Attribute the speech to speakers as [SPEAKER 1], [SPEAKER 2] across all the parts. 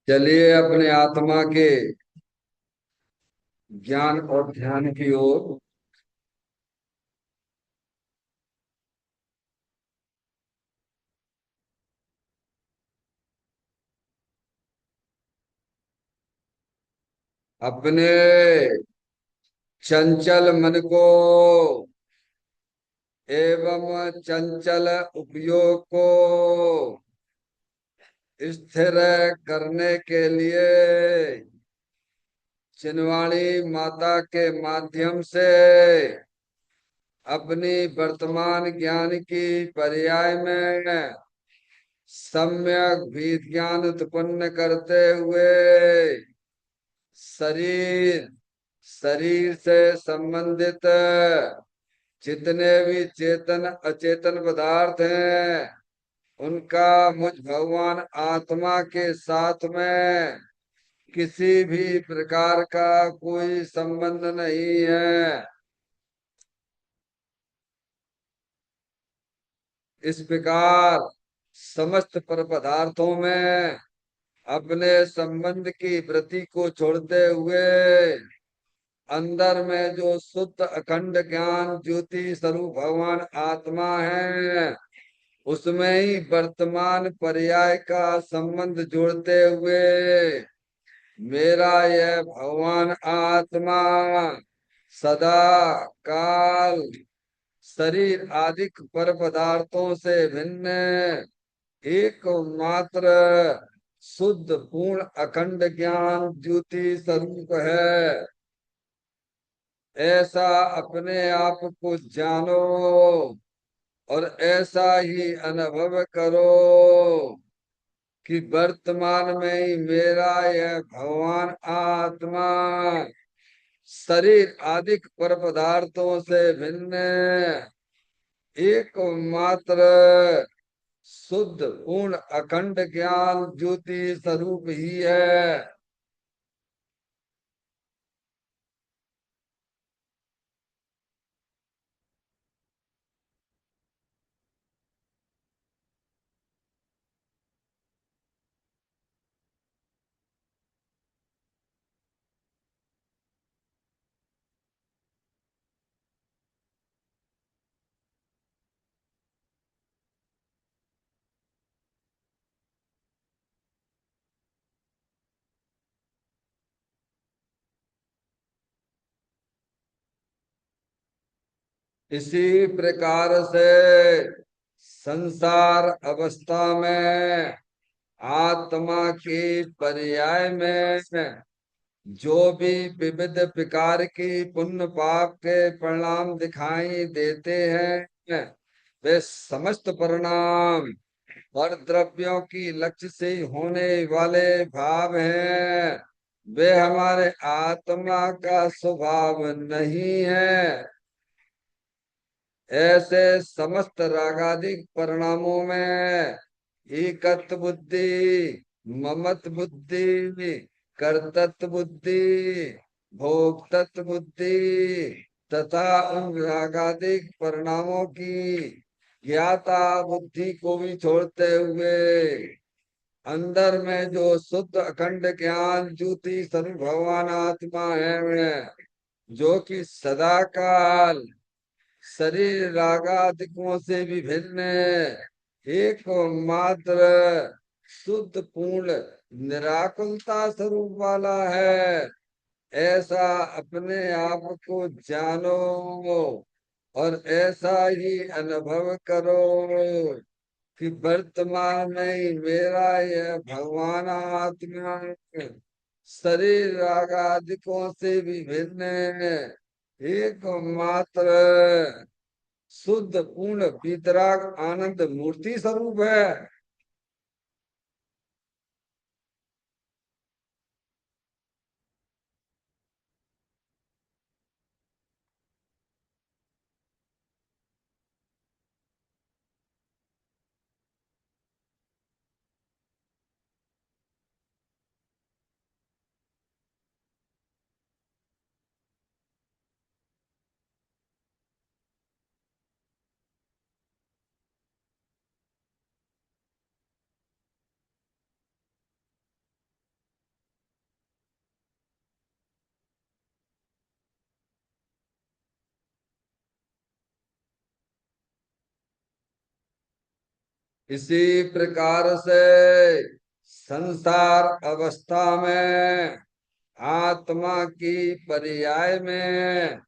[SPEAKER 1] चलिए अपने आत्मा के ज्ञान और ध्यान की ओर। अपने चंचल मन को एवं चंचल उपयोग को स्थिर करने के लिए चिन्वाणी माता के माध्यम से अपनी वर्तमान ज्ञान की पर्याय में सम्यक भी ज्ञान उत्पन्न करते हुए शरीर शरीर से संबंधित जितने भी चेतन अचेतन पदार्थ हैं उनका मुझ भगवान आत्मा के साथ में किसी भी प्रकार का कोई संबंध नहीं है। इस प्रकार समस्त पर पदार्थों में अपने संबंध की वृत्ति को छोड़ते हुए अंदर में जो शुद्ध अखंड ज्ञान ज्योति स्वरूप भगवान आत्मा है उसमें ही वर्तमान पर्याय का संबंध जोड़ते हुए मेरा यह भगवान आत्मा सदा काल शरीर आदि पर पदार्थों से भिन्न एकमात्र शुद्ध पूर्ण अखंड ज्ञान ज्योति स्वरूप है। ऐसा अपने आप को जानो और ऐसा ही अनुभव करो कि वर्तमान में ही मेरा यह भगवान आत्मा शरीर आदि पर पदार्थों से भिन्न एकमात्र शुद्ध पूर्ण अखंड ज्ञान ज्योति स्वरूप ही है। इसी प्रकार से संसार अवस्था में आत्मा के पर्याय में जो भी विविध प्रकार की पुण्य पाप के परिणाम दिखाई देते हैं वे समस्त परिणाम और द्रव्यों की लक्ष्य से होने वाले भाव हैं। वे हमारे आत्मा का स्वभाव नहीं है। ऐसे समस्त रागादिक परिणामों में एकत्व बुद्धि, ममत्व बुद्धि, कर्तृत्व बुद्धि, भोक्तृत्व बुद्धि तथा उन रागादिक परिणामों की ज्ञाता बुद्धि को भी छोड़ते हुए अंदर में जो शुद्ध अखंड ज्ञान ज्योति स्वरूप भगवान आत्मा है जो कि सदा काल शरीर रागादिकों से भी भिन्न एकमात्र शुद्ध पूर्ण निराकुलता स्वरूप वाला है। ऐसा अपने आप को जानो और ऐसा ही अनुभव करो कि वर्तमान में ही मेरा यह भगवान आत्मा शरीर रागादिकों से भी भिन्न एकमात्र शुद्ध पूर्ण वितराग आनंद मूर्ति स्वरूप है। इसी प्रकार से संसार अवस्था में आत्मा की पर्याय में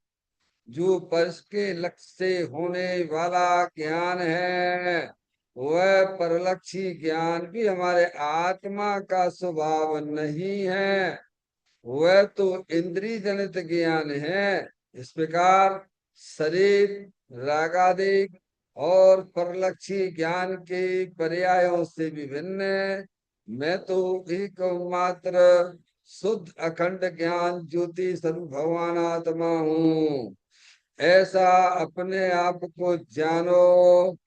[SPEAKER 1] जो परस के लक्ष्य से होने वाला ज्ञान है, वह परलक्षी ज्ञान भी हमारे आत्मा का स्वभाव नहीं है। वह तो इंद्रिय जनित ज्ञान है। इस प्रकार शरीर रागादिक और परलक्षी ज्ञान के पर्यायों से विभिन्न है। मैं तो एकमात्र शुद्ध अखंड ज्ञान ज्योति स्वरूप भगवान आत्मा हूँ। ऐसा अपने आप को जानो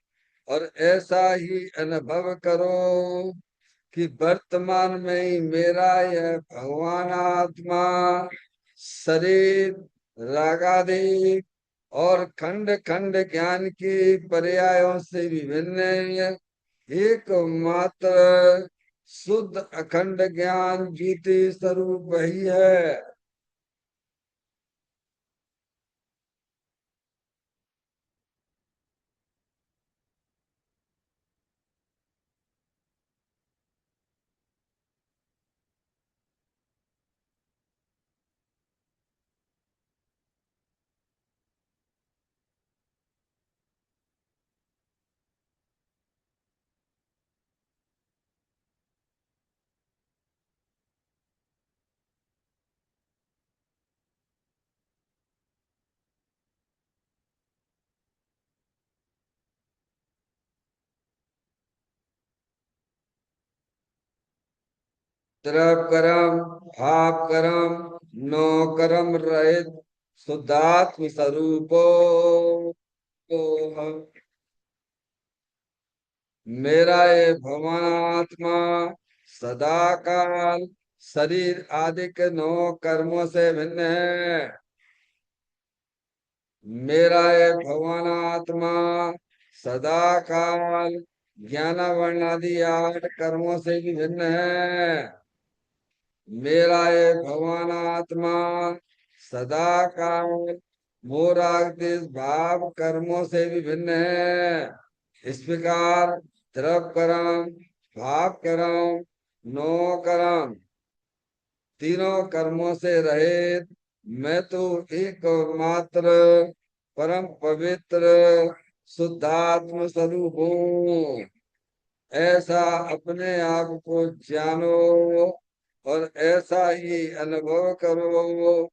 [SPEAKER 1] और ऐसा ही अनुभव करो कि वर्तमान में ही मेरा यह भगवान आत्मा शरीर रागादि और खंड खंड ज्ञान की पर्यायों से विभिन्न है। एकमात्र शुद्ध अखंड ज्ञान ज्योति स्वरूप वही है। तरप करम भाप करम नो करम रहित शुद्धात्म स्वरूपो हम। मेरा ये भवात्मा सदा काल शरीर आदि के नौ कर्मों से भिन्न है। मेरा ये भवानात्मा सदा काल ज्ञान वर्ण आदि 8 कर्मों से भी भिन्न है। मेरा ये भगवान आत्मा सदा काल मोराग्निश भाव कर्मों से भी भिन्न है। इस प्रकार द्रव कर्म भाव कर्म नो कर्म तीनों कर्मों से रहित मैं तो एकमात्र परम पवित्र शुद्धात्म स्वरूप हूँ। ऐसा अपने आप को जानो और ऐसा ही अनुभव करो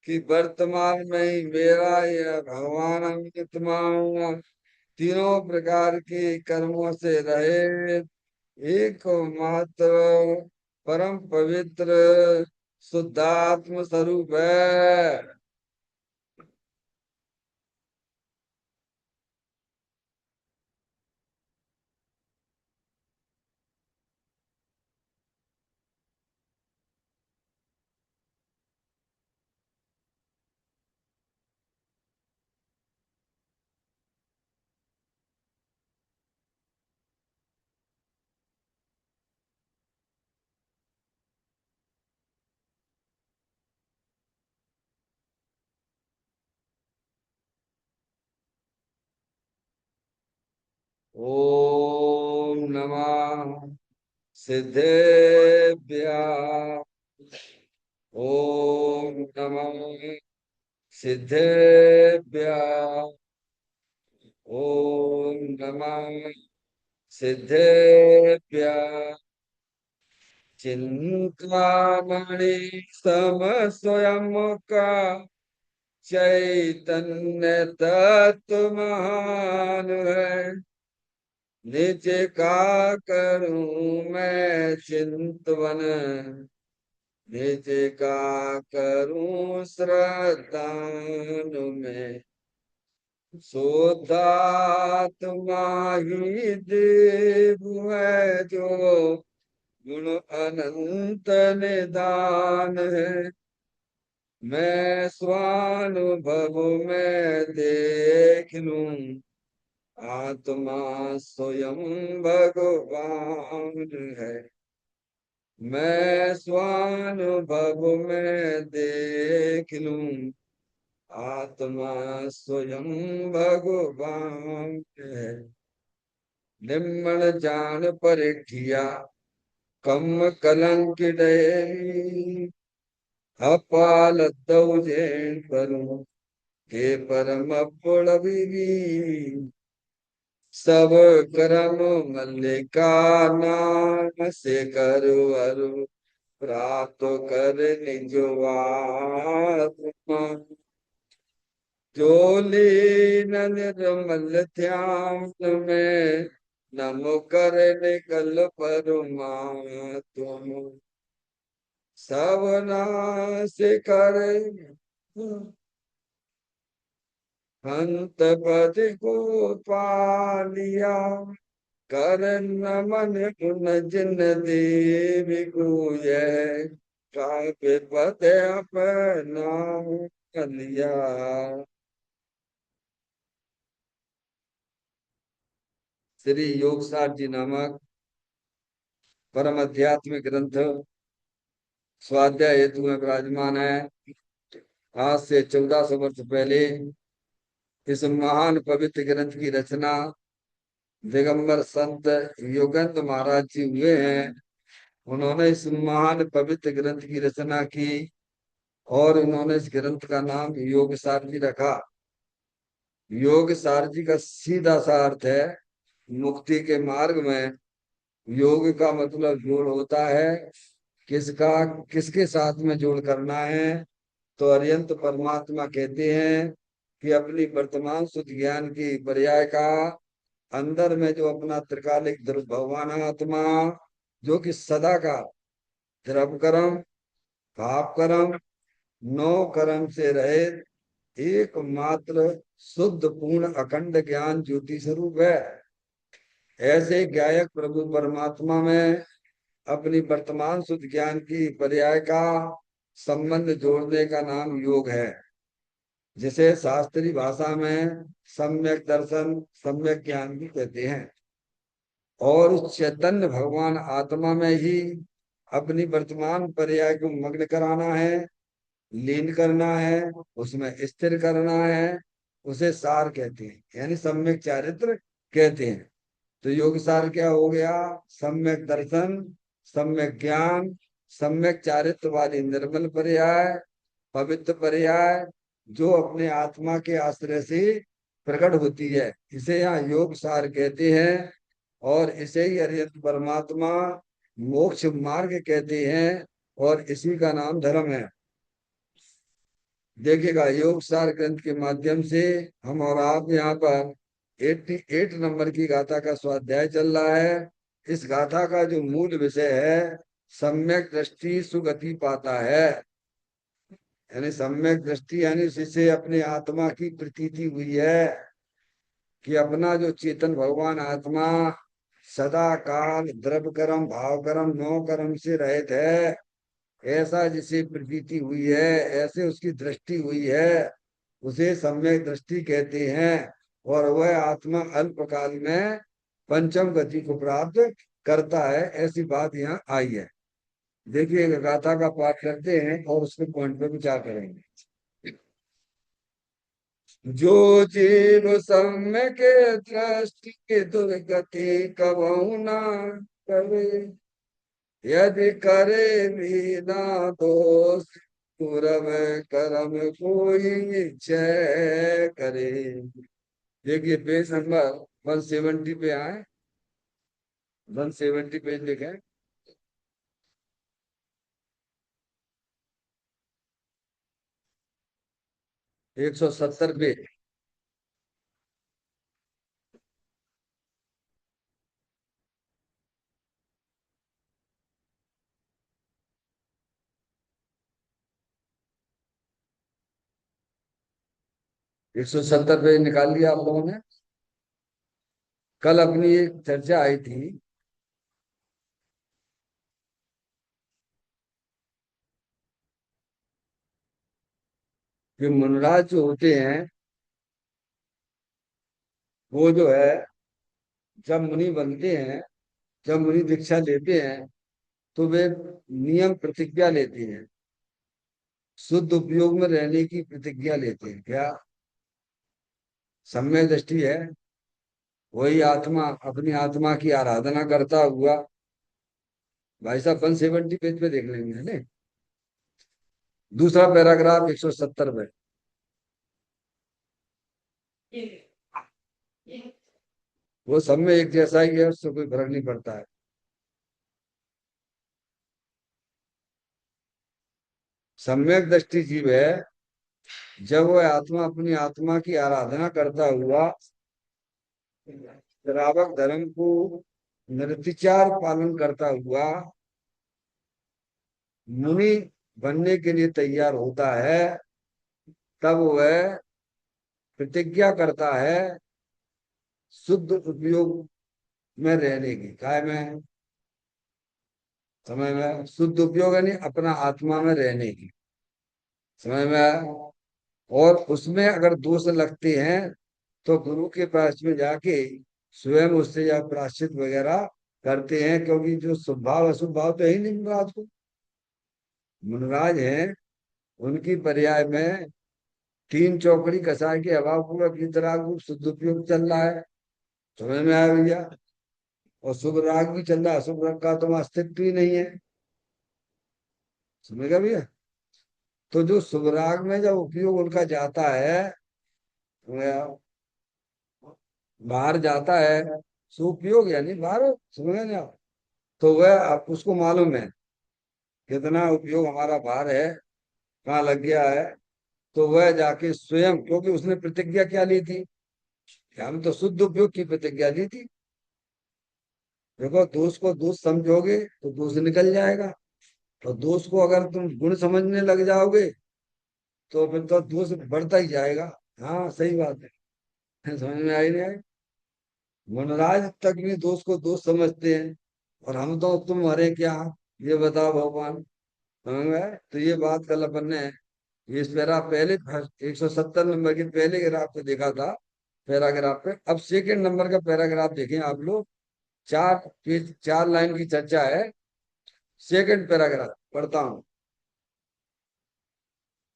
[SPEAKER 1] कि वर्तमान में ही मेरा यह भगवान आत्मा तीनों प्रकार के कर्मों से रहे एकमात्र परम पवित्र शुद्धात्म स्वरूप है। ओम नमः सिद्धेभ्यः। ओम नमः सिद्धेभ्यः। ओम नमः सिद्धेभ्यः। चिंतामणि सम स्वयं का चैतन्य तत्व महान है। निज का करूं मैं चिंतवन निज का करूं श्रद्धान में। शुद्धात्मा ही देव है जो गुण अनंत निदान है। मैं स्वानुभव में देख लूं आत्मा स्वयं भगवान है। मैं स्वानुभव में देख लूं आत्मा स्वयं भगवान है। निम्न जान परिठिया कम कलंक डैरी अपाल दौजें करूं के परम पुड़वी सब करम मल्लिका नाम से करो अरु प्राप्त कर निजवात्मा जोली निर्मल ध्यान में नमो कर निकल परमात्म सवनाश कर हंत पद को पालिया कर नमन गुण जिन देव गुय काव्य पद अपना लिया। श्री योगसार जी नामक परम आध्यात्मिक ग्रंथ स्वाध्याय हेतु में विराजमान है। आज से 1400 वर्ष पहले इस महान पवित्र ग्रंथ की रचना दिगंबर संत योगेंद्र महाराज जी हुए हैं। उन्होंने इस महान पवित्र ग्रंथ की रचना की और उन्होंने इस ग्रंथ का नाम योग सार जी रखा। योग सार जी का सीधा सा अर्थ है मुक्ति के मार्ग में। योग का मतलब जोड़ होता है। किसका किसके साथ में जोड़ करना है? तो अरिहंत परमात्मा कहते हैं कि अपनी वर्तमान शुद्ध ज्ञान की पर्याय का अंदर में जो अपना त्रिकालिक ध्रुव भगवान आत्मा जो कि सदा का द्रव कर्म भाव कर्म नौ कर्म से रहे एकमात्र शुद्ध पूर्ण अखंड ज्ञान ज्योति स्वरूप है। ऐसे गायक प्रभु परमात्मा में अपनी वर्तमान शुद्ध ज्ञान की पर्याय का संबंध जोड़ने का नाम योग है, जिसे शास्त्रीय भाषा में सम्यक दर्शन सम्यक ज्ञान भी कहते हैं। और उस चैतन्य भगवान आत्मा में ही अपनी वर्तमान पर्याय को मग्न कराना है, लीन करना है, उसमें स्थिर करना है। उसे सार कहते हैं, यानी सम्यक चारित्र कहते हैं। तो योग सार क्या हो गया? सम्यक दर्शन, सम्यक ज्ञान, सम्यक चारित्र वाली निर्मल पर्याय, पवित्र पर्याय जो अपने आत्मा के आश्रय से प्रकट होती है, इसे यहाँ योग सार कहते हैं। और इसे ही अरिहंत परमात्मा मोक्ष मार्ग कहते हैं और इसी का नाम धर्म है। देखिएगा योग सार ग्रंथ के माध्यम से हम और आप यहाँ पर 88 नंबर की गाथा का स्वाध्याय चल रहा है। इस गाथा का जो मूल विषय है सम्यक दृष्टि सुगति पाता है, यानी सम्यक दृष्टि यानी जिससे अपने आत्मा की प्रतीति हुई है कि अपना जो चेतन भगवान आत्मा सदा काल द्रव्य कर्म भाव कर्म नौ कर्म से रहित है, ऐसा जिसे प्रतीति हुई है, ऐसे उसकी दृष्टि हुई है, उसे सम्यक दृष्टि कहते हैं। और वह आत्मा अल्पकाल में पंचम गति को प्राप्त करता है, ऐसी बात यहाँ आई है। देखिए गाथा का पाठ करते हैं और उसके पॉइंट पे विचार करेंगे। जो जीव सम्यक दृष्टि दुर्गति कबहु न करे, यदि करे बिना दोष पूरब कर्म कोई जय करे। देखिए पेज नंबर 170 पे आए, 170 पेज लिखे। 170 पे 170 पे निकाल लिया आप लोगों ने। कल अपनी एक चर्चा आई थी कि मुनराज जो होते हैं वो जो है जब मुनि बनते हैं, जब मुनि दीक्षा लेते हैं तो वे नियम प्रतिज्ञा लेते हैं, शुद्ध उपयोग में रहने की प्रतिज्ञा लेते हैं। क्या सम्यक दृष्टि है? वही आत्मा अपनी आत्मा की आराधना करता हुआ। भाई साहब 170 पेज पे देख लेंगे, है ना। दूसरा पैराग्राफ 170 पे। वो सब में एक जैसा ही है, उससे कोई फर्क नहीं पड़ता है। सम्यक दृष्टि जीव है जब वह आत्मा अपनी आत्मा की आराधना करता हुआ श्रावक धर्म को निर्विचार पालन करता हुआ मुनि बनने के लिए तैयार होता है, तब वह प्रतिज्ञा करता है शुद्ध उपयोग में रहने की। काय में? समय में शुद्ध उपयोग यानी अपना आत्मा में रहने की। समय में, और उसमें अगर दोष लगते हैं तो गुरु के पास में जाके स्वयं उससे या प्रायश्चित वगैरह करते हैं, क्योंकि जो स्वभाव अशुभ भाव तो है ही नहीं मुनराज को। मुनराज हैं, उनकी पर्याय में तीन चौकड़ी कसाय के अभाव पूर्वक वितराग शुद्ध उपयोग चल रहा है। समझ में आया भैया? और शुभ राग भी चल रहा है, अशुभ राग का तो अस्तित्व ही नहीं है। समझेगा भैया? तो जो शुभ राग में जब उपयोग उनका जाता है, वह बाहर जाता है, सुपयोग यानी बाहर, समझ गए ना आप? तो वह आप उसको मालूम है कितना उपयोग हमारा बाहर है, कहाँ लग गया है। तो वह जाके स्वयं, क्योंकि उसने प्रतिज्ञा क्या ली थी कि हम तो शुद्ध उपयोग की प्रतिज्ञा ली थी। देखो, दोष को दोष समझोगे तो दोष निकल जाएगा, और दोष को अगर तुम गुण समझने लग जाओगे तो फिर तो दोष बढ़ता ही जाएगा। हाँ सही बात है। समझ में आई नहीं आई? वनराज तक भी दोष को दोष समझते हैं, और हम तो तुम हरे क्या, ये बताओ भगवान। समझ में आया? तो ये बात कल अपन ने इस पैरा पहले 170 नंबर के पहले ग्राफ पे देखा था, पैराग्राफ पे। अब सेकंड नंबर का पैराग्राफ देखें आप लोग। 4 पेज 4 लाइन की चर्चा है। सेकंड पैराग्राफ पढ़ता हूँ।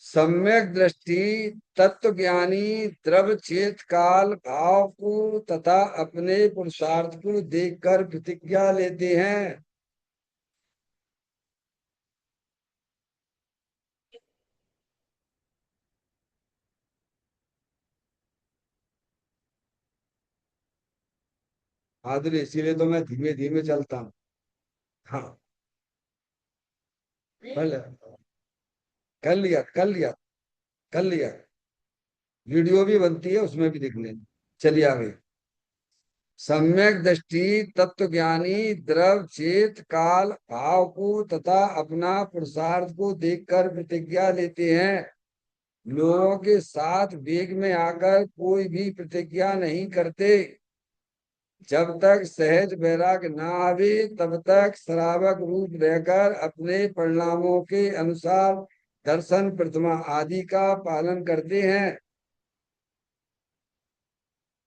[SPEAKER 1] सम्यक दृष्टि तत्व ज्ञानी द्रव चेत काल भाव को तथा अपने पुरुषार्थ को देखकर प्रतिज्ञा लेते हैं। आदि इसीलिए तो मैं धीमे धीमे चलता हूँ। हाँ, पहले कर लिया कर लिया कर लिया। वीडियो भी बनती है, उसमें भी दिख लें। चलिए आगे। सम्यक दृष्टि तत्व ज्ञानी द्रव चेत काल भाव को तथा अपना पुरुषार्थ को देखकर प्रतिज्ञा लेते हैं। लोगों के साथ वेग में आकर कोई भी प्रतिज्ञा नहीं करते। जब तक सहज वैराग्य ना आवे तब तक श्रावक रूप रहकर अपने परिणामों के अनुसार दर्शन प्रतिमा आदि का पालन करते हैं।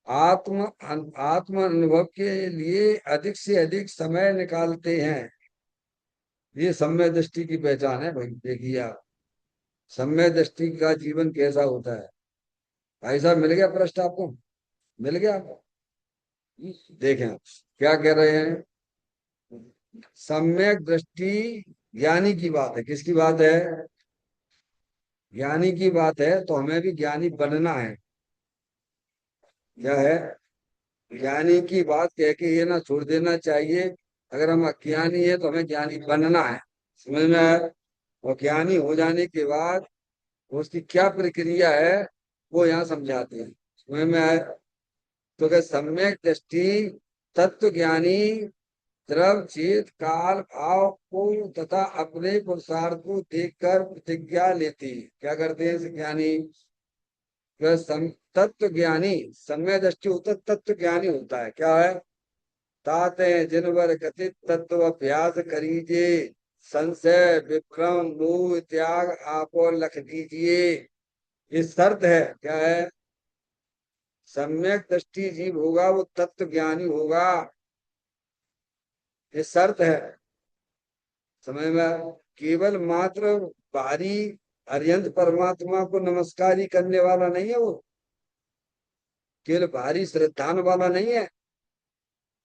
[SPEAKER 1] आत्म आत्म अनुभव के लिए अधिक से अधिक समय निकालते हैं। ये सम्य दृष्टि की पहचान है भाई। देखिए आप, सम्य दृष्टि का जीवन कैसा होता है। भाई साहब मिल गया प्रश्न आपको? मिल गया आपको? देखें आप क्या कह रहे हैं। सम्यक दृष्टि ज्ञानी की बात है। किसकी बात है? ज्ञानी की बात है। तो हमें भी ज्ञानी बनना है। क्या है? ज्ञानी की बात कह के ये ना छोड़ देना चाहिए। अगर हम अज्ञानी है तो हमें ज्ञानी बनना है। समझ में आया? और ज्ञानी हो जाने के बाद उसकी क्या प्रक्रिया है, वो यहाँ समझाते हैं। समझ में आया? तो क्या सम्यक दृष्टि तत्व ज्ञानी द्रव चेत काल भाव को तथा अपने पुरुषार्थ को देखकर प्रतिज्ञा लेती है। क्या करते हैं इस ज्ञानी? वह तत्व ज्ञानी सम्यक दृष्टि होता, तत्व ज्ञानी होता है। क्या है? ताते जिनवर कथित तत्व अभ्यास करीजे, संशय विभ्रम मोह त्याग आपो लख दीजिए। ये शर्त है। क्या है? सम्यक दृष्टि जीव होगा वो तत्व ज्ञानी होगा। ये शर्त है। समझ में आया? केवल मात्र बाहरी अरिहंत परमात्मा को नमस्कार ही करने वाला नहीं है वो। केवल बाहरी श्रद्धान वाला नहीं है।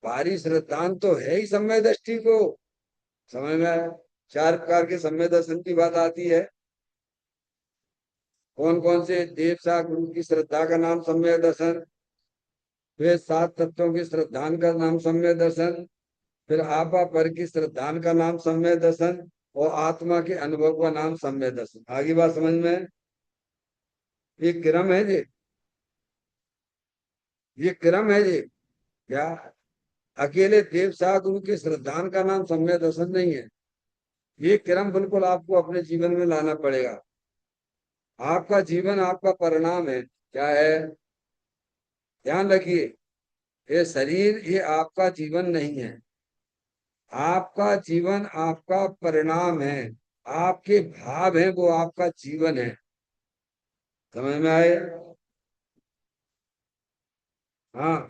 [SPEAKER 1] बाहरी श्रद्धांत तो है ही सम्यक दृष्टि को। समझ में आया? चार प्रकार के सम्यक दर्शन की बात आती है। कौन कौन से? देव सा गुरु की श्रद्धा का नाम सम्यक दर्शन, फिर सात तत्वों की श्रद्धान का नाम सम्यक दर्शन, फिर आपा पर की श्रद्धान का नाम सम्यक दर्शन, और आत्मा के अनुभव का नाम सम्यक दर्शन। आगे बात समझ में है? ये क्रम है जी, ये क्रम है जी। क्या अकेले देव सा गुरु के श्रद्धान का नाम सम्यक दर्शन नहीं है? ये क्रम बिल्कुल आपको अपने जीवन में लाना पड़ेगा। आपका जीवन आपका परिणाम है। क्या है? ध्यान रखिए, ये शरीर ये आपका जीवन नहीं है। आपका जीवन आपका परिणाम है। आपके भाव है वो आपका जीवन है। समझ में आए? हाँ,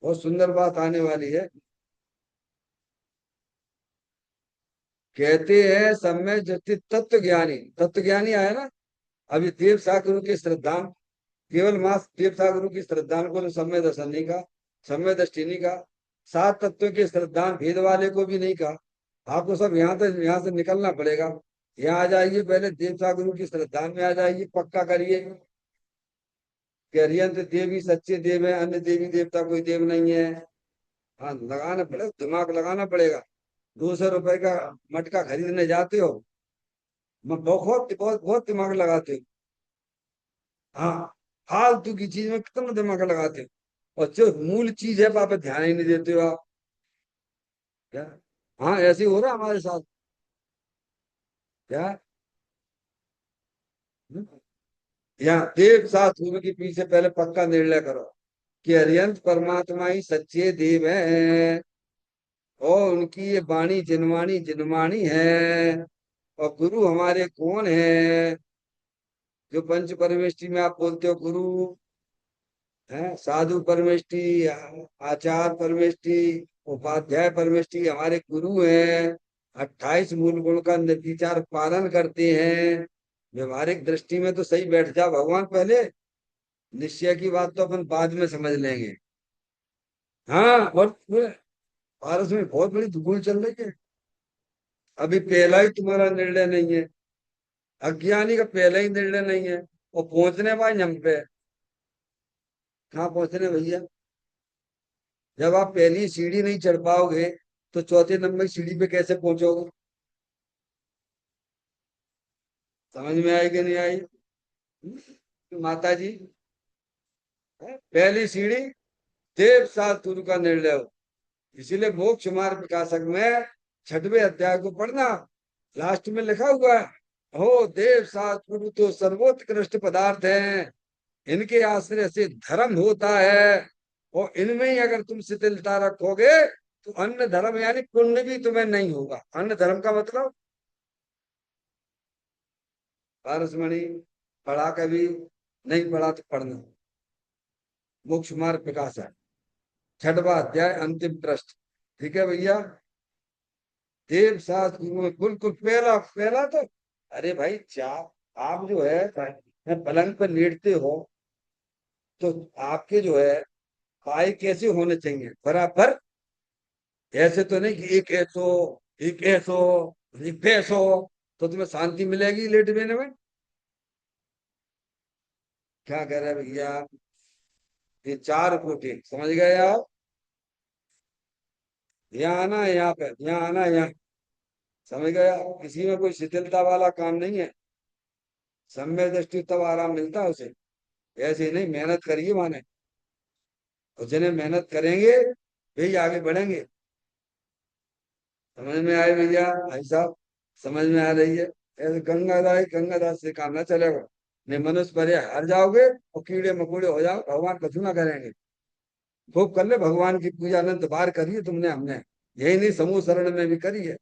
[SPEAKER 1] बहुत सुंदर बात आने वाली है। कहते हैं सम्यक दृष्टि तत्व ज्ञानी, तत्व ज्ञानी आया ना। अभी देव सागुरु की श्रद्धा, केवल मास देव सागुरु की श्रद्धा को सम्यक दर्शन नहीं का, सम्यक दृष्टि नहीं का। सात तत्वों की श्रद्धा भेद वाले को भी नहीं का। आपको सब यहाँ से निकलना पड़ेगा। यहाँ आ जाइए, पहले देव सागुरु की श्रद्धा में आ जाइए, पक्का करिए कि अरिहंत देव ही सच्चे देव है, अन्य देवी देवता कोई देव नहीं है। हाँ, लगाना पड़ेगा, दिमाग लगाना पड़ेगा। 200 रुपए का मटका खरीदने जाते हो, मैं बहुत बहुत बहुत दिमाग लगाते हो। हाँ, फालतू की चीज में कितना दिमाग लगाते हो, और जो मूल चीज है वहां पे ध्यान ही नहीं देते हो आप। क्या? हाँ, ऐसे ही हो रहा है हमारे साथ। क्या? यहाँ देव शास्त्र के पीछे पहले पक्का निर्णय करो कि अरिहंत परमात्मा ही सच्चे देव हैं, और उनकी ये वाणी जिनवाणी जिनवाणी है। और गुरु हमारे कौन है? जो पंच परमेष्टि में आप बोलते हो गुरु है, साधु परमेष्टि, आचार परमेष्टि, उपाध्याय परमेष्टि हमारे गुरु हैं। 28 मूल गुण का निर्विचार पालन करते हैं। व्यवहारिक दृष्टि में तो सही बैठ जा भगवान पहले, निश्चय की बात तो अपन बाद में समझ लेंगे। हाँ, और भारत में बहुत बड़ी धूल चल रही है। अभी पहला ही तुम्हारा निर्णय नहीं है, अज्ञानी का पहला ही निर्णय नहीं है, और पहुंचने पाए हम पे। कहाँ पहुंचने भैया? जब आप पहली सीढ़ी नहीं चढ़ पाओगे तो चौथे नंबर की सीढ़ी पे कैसे पहुंचोगे? समझ में आई कि नहीं आई? माता जी, पहली सीढ़ी देव सात गुरु का निर्णय हो। इसीलिए मोक्ष मार्ग प्रकाशक में 6वें अध्याय को पढ़ना, लास्ट में लिखा हुआ है, हो देव सात गुरु तो सर्वोत्कृष्ट पदार्थ हैं, इनके आश्रय से धर्म होता है, और इनमें ही अगर तुम शिथिलता रखोगे तो अन्य धर्म यानी पुण्य भी तुम्हें नहीं होगा। अन्य धर्म का मतलब पारसमणि, पढ़ा कभी नहीं पढ़ा तो पढ़ना, मोक्ष मार्ग प्रकाश है, 6वां अध्याय अंतिम पृष्ठ। ठीक है भैया? देव शास्त्र गुरु में बिल्कुल पहला पहला तो, अरे भाई चाप, आप जो है पलंग पर लेटते हो तो आपके जो है पाय कैसे होने चाहिए? बराबर। ऐसे तो नहीं कि एक ऐसो, एक ऐसो, एक ऐसो, तो तुम्हें शांति मिलेगी लेटने में? क्या कह रहे हैं भैया? ये 4 कोठे समझ गए आप? यहाँ आना है, यहाँ पे यहाँ आना है, यहाँ। समझ गए आप? किसी में कोई शिथिलता वाला काम नहीं है। सम्यक दृष्टि तब आराम मिलता है उसे। ऐसे ही नहीं, मेहनत करिए माने, और जिन्हें मेहनत करेंगे वही आगे बढ़ेंगे। समझ में आए भैया भाई साहब? समझ में आ रही है? ऐसे गंगादास से काम ना चलेगा। नहीं, मनुष्य पर हार जाओगे और कीड़े मकोड़े हो जाओ, भगवान कछु ना करेंगे। खूब कर ले भगवान की पूजा, अनंत बार करिए तुमने, हमने यही नहीं समूह शरण में भी करी है।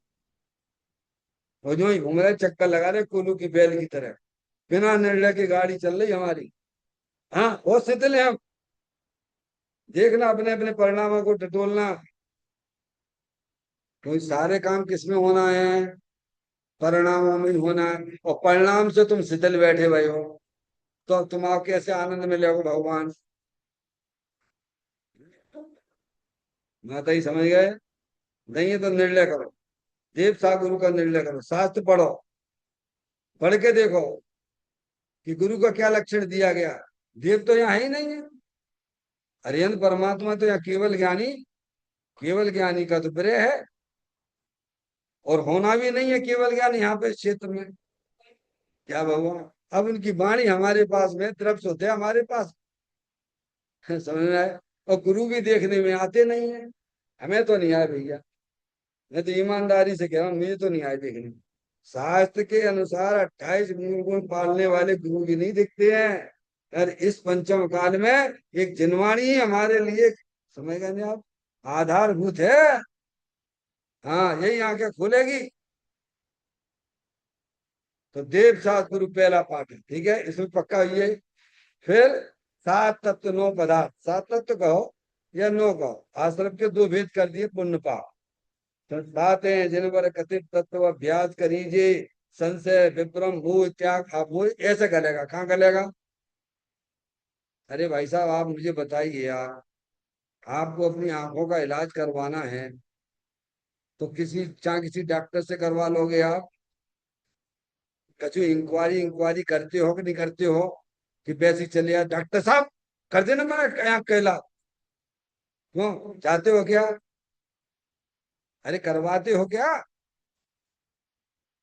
[SPEAKER 1] वो जो ही घूम रहे चक्कर लगा रहे कोलू की बैल की तरह, बिना निर्णय की गाड़ी चल रही हमारी। हाँ, बहुत शिथिल है हम। देखना अपने अपने परिणामों को टटोलना। कोई सारे काम किसमें होना है? परिणामों में ही होना है, और परिणाम से तुम शिथिल बैठे भाई हो, तो अब तुम आप कैसे आनंद में लोगे भगवान? माता ही समझ गए। नहीं है तो निर्णय करो, देव सा गुरु का निर्णय करो, शास्त्र पढ़ो, पढ़ के देखो कि गुरु का क्या लक्षण दिया गया। देव तो यहाँ ही नहीं है, अरिहंत परमात्मा तो यहाँ केवल ज्ञानी, केवल ज्ञानी का तो प्रिय है, और होना भी नहीं है केवल ज्ञान यहाँ पे इस क्षेत्र में। क्या भगवान, अब उनकी वाणी हमारे पास में, तृप्त होते हैं हमारे पास। समझ में आए। और गुरु भी देखने में आते नहीं है, हमें तो नहीं आए भैया। मैं तो ईमानदारी से कह रहा हूँ, मुझे तो नहीं आए देखने। शास्त्र के अनुसार 28 गुण पालने वाले गुरु भी नहीं दिखते हैं, और इस पंचम काल में एक जिनवाणी ही हमारे लिए, समझ गए ना आप, आधारभूत है। हाँ, यही आंखें खोलेगी। तो देव सात गुरु पहला पाठ है, ठीक है, इसमें पक्का ये। फिर सात तत्व नौ पदार्थ, सात तत्व कहो या नौ कहो, आश्रम के दो भेद कर दिए, पुण्य पाप। तो सात हैं जिन पर कथित तत्व अभ्यास करीजिए, संशय विभ्रम मोह त्याग आप वो ऐसे करेगा, कहाँ करेगा। अरे भाई साहब, आप मुझे बताइए यार, आपको अपनी आंखों का इलाज करवाना है तो किसी, चाहे किसी डॉक्टर से करवा लोगे आप, कछु इंक्वायरी इंक्वायरी करते हो कि नहीं करते हो, कि वैसे ही चले यार डॉक्टर साहब कर देना मेरा आंख का इलाज, क्यों चाहते हो क्या। अरे करवाते हो क्या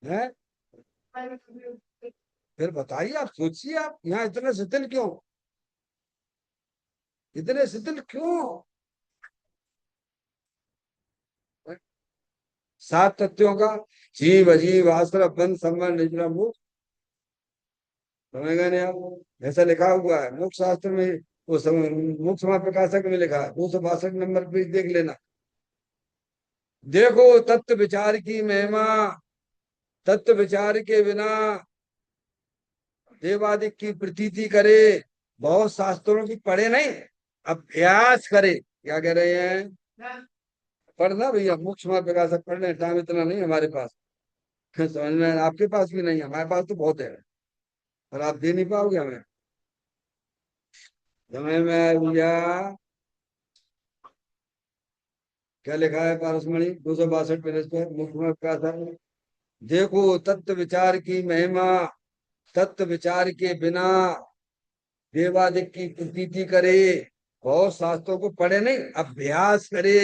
[SPEAKER 1] है। फिर बताइए, आप सोचिए, आप यहाँ इतने शिथिल क्यों, इतने शिथिल क्यों। सात तत्वों का, जीव अजीव आश्रय बंध संबंध निद्रा मोक्ष, समझ गए नहीं आप, ऐसा लिखा हुआ है मोक्ष शास्त्र में। वो समय मोक्ष समाज प्रकाशक में लिखा है, 262 नंबर पेज देख लेना। देखो तत्व विचार की महिमा, तत्व विचार के बिना देवादिक की प्रतीति करे, बहुत शास्त्रों की पढ़े नहीं, अभ्यास करे। क्या कह रहे हैं, पढ़ना भैया, मोक्ष समाज प्रकाशक पढ़ने, टाइम इतना नहीं हमारे पास। समझ में आपके पास भी नहीं है, हमारे पास तो बहुत है, और आप दे नहीं पाओगे हमें। समय में भैया क्या लिखा है पारसमणि 262 पेज पर, मुख्य का था। देखो तत्व विचार की महिमा, तत्व विचार के बिना देवादिक की प्रतीति करे, बहुत शास्त्रों को पढ़े नहीं, अभ्यास करे,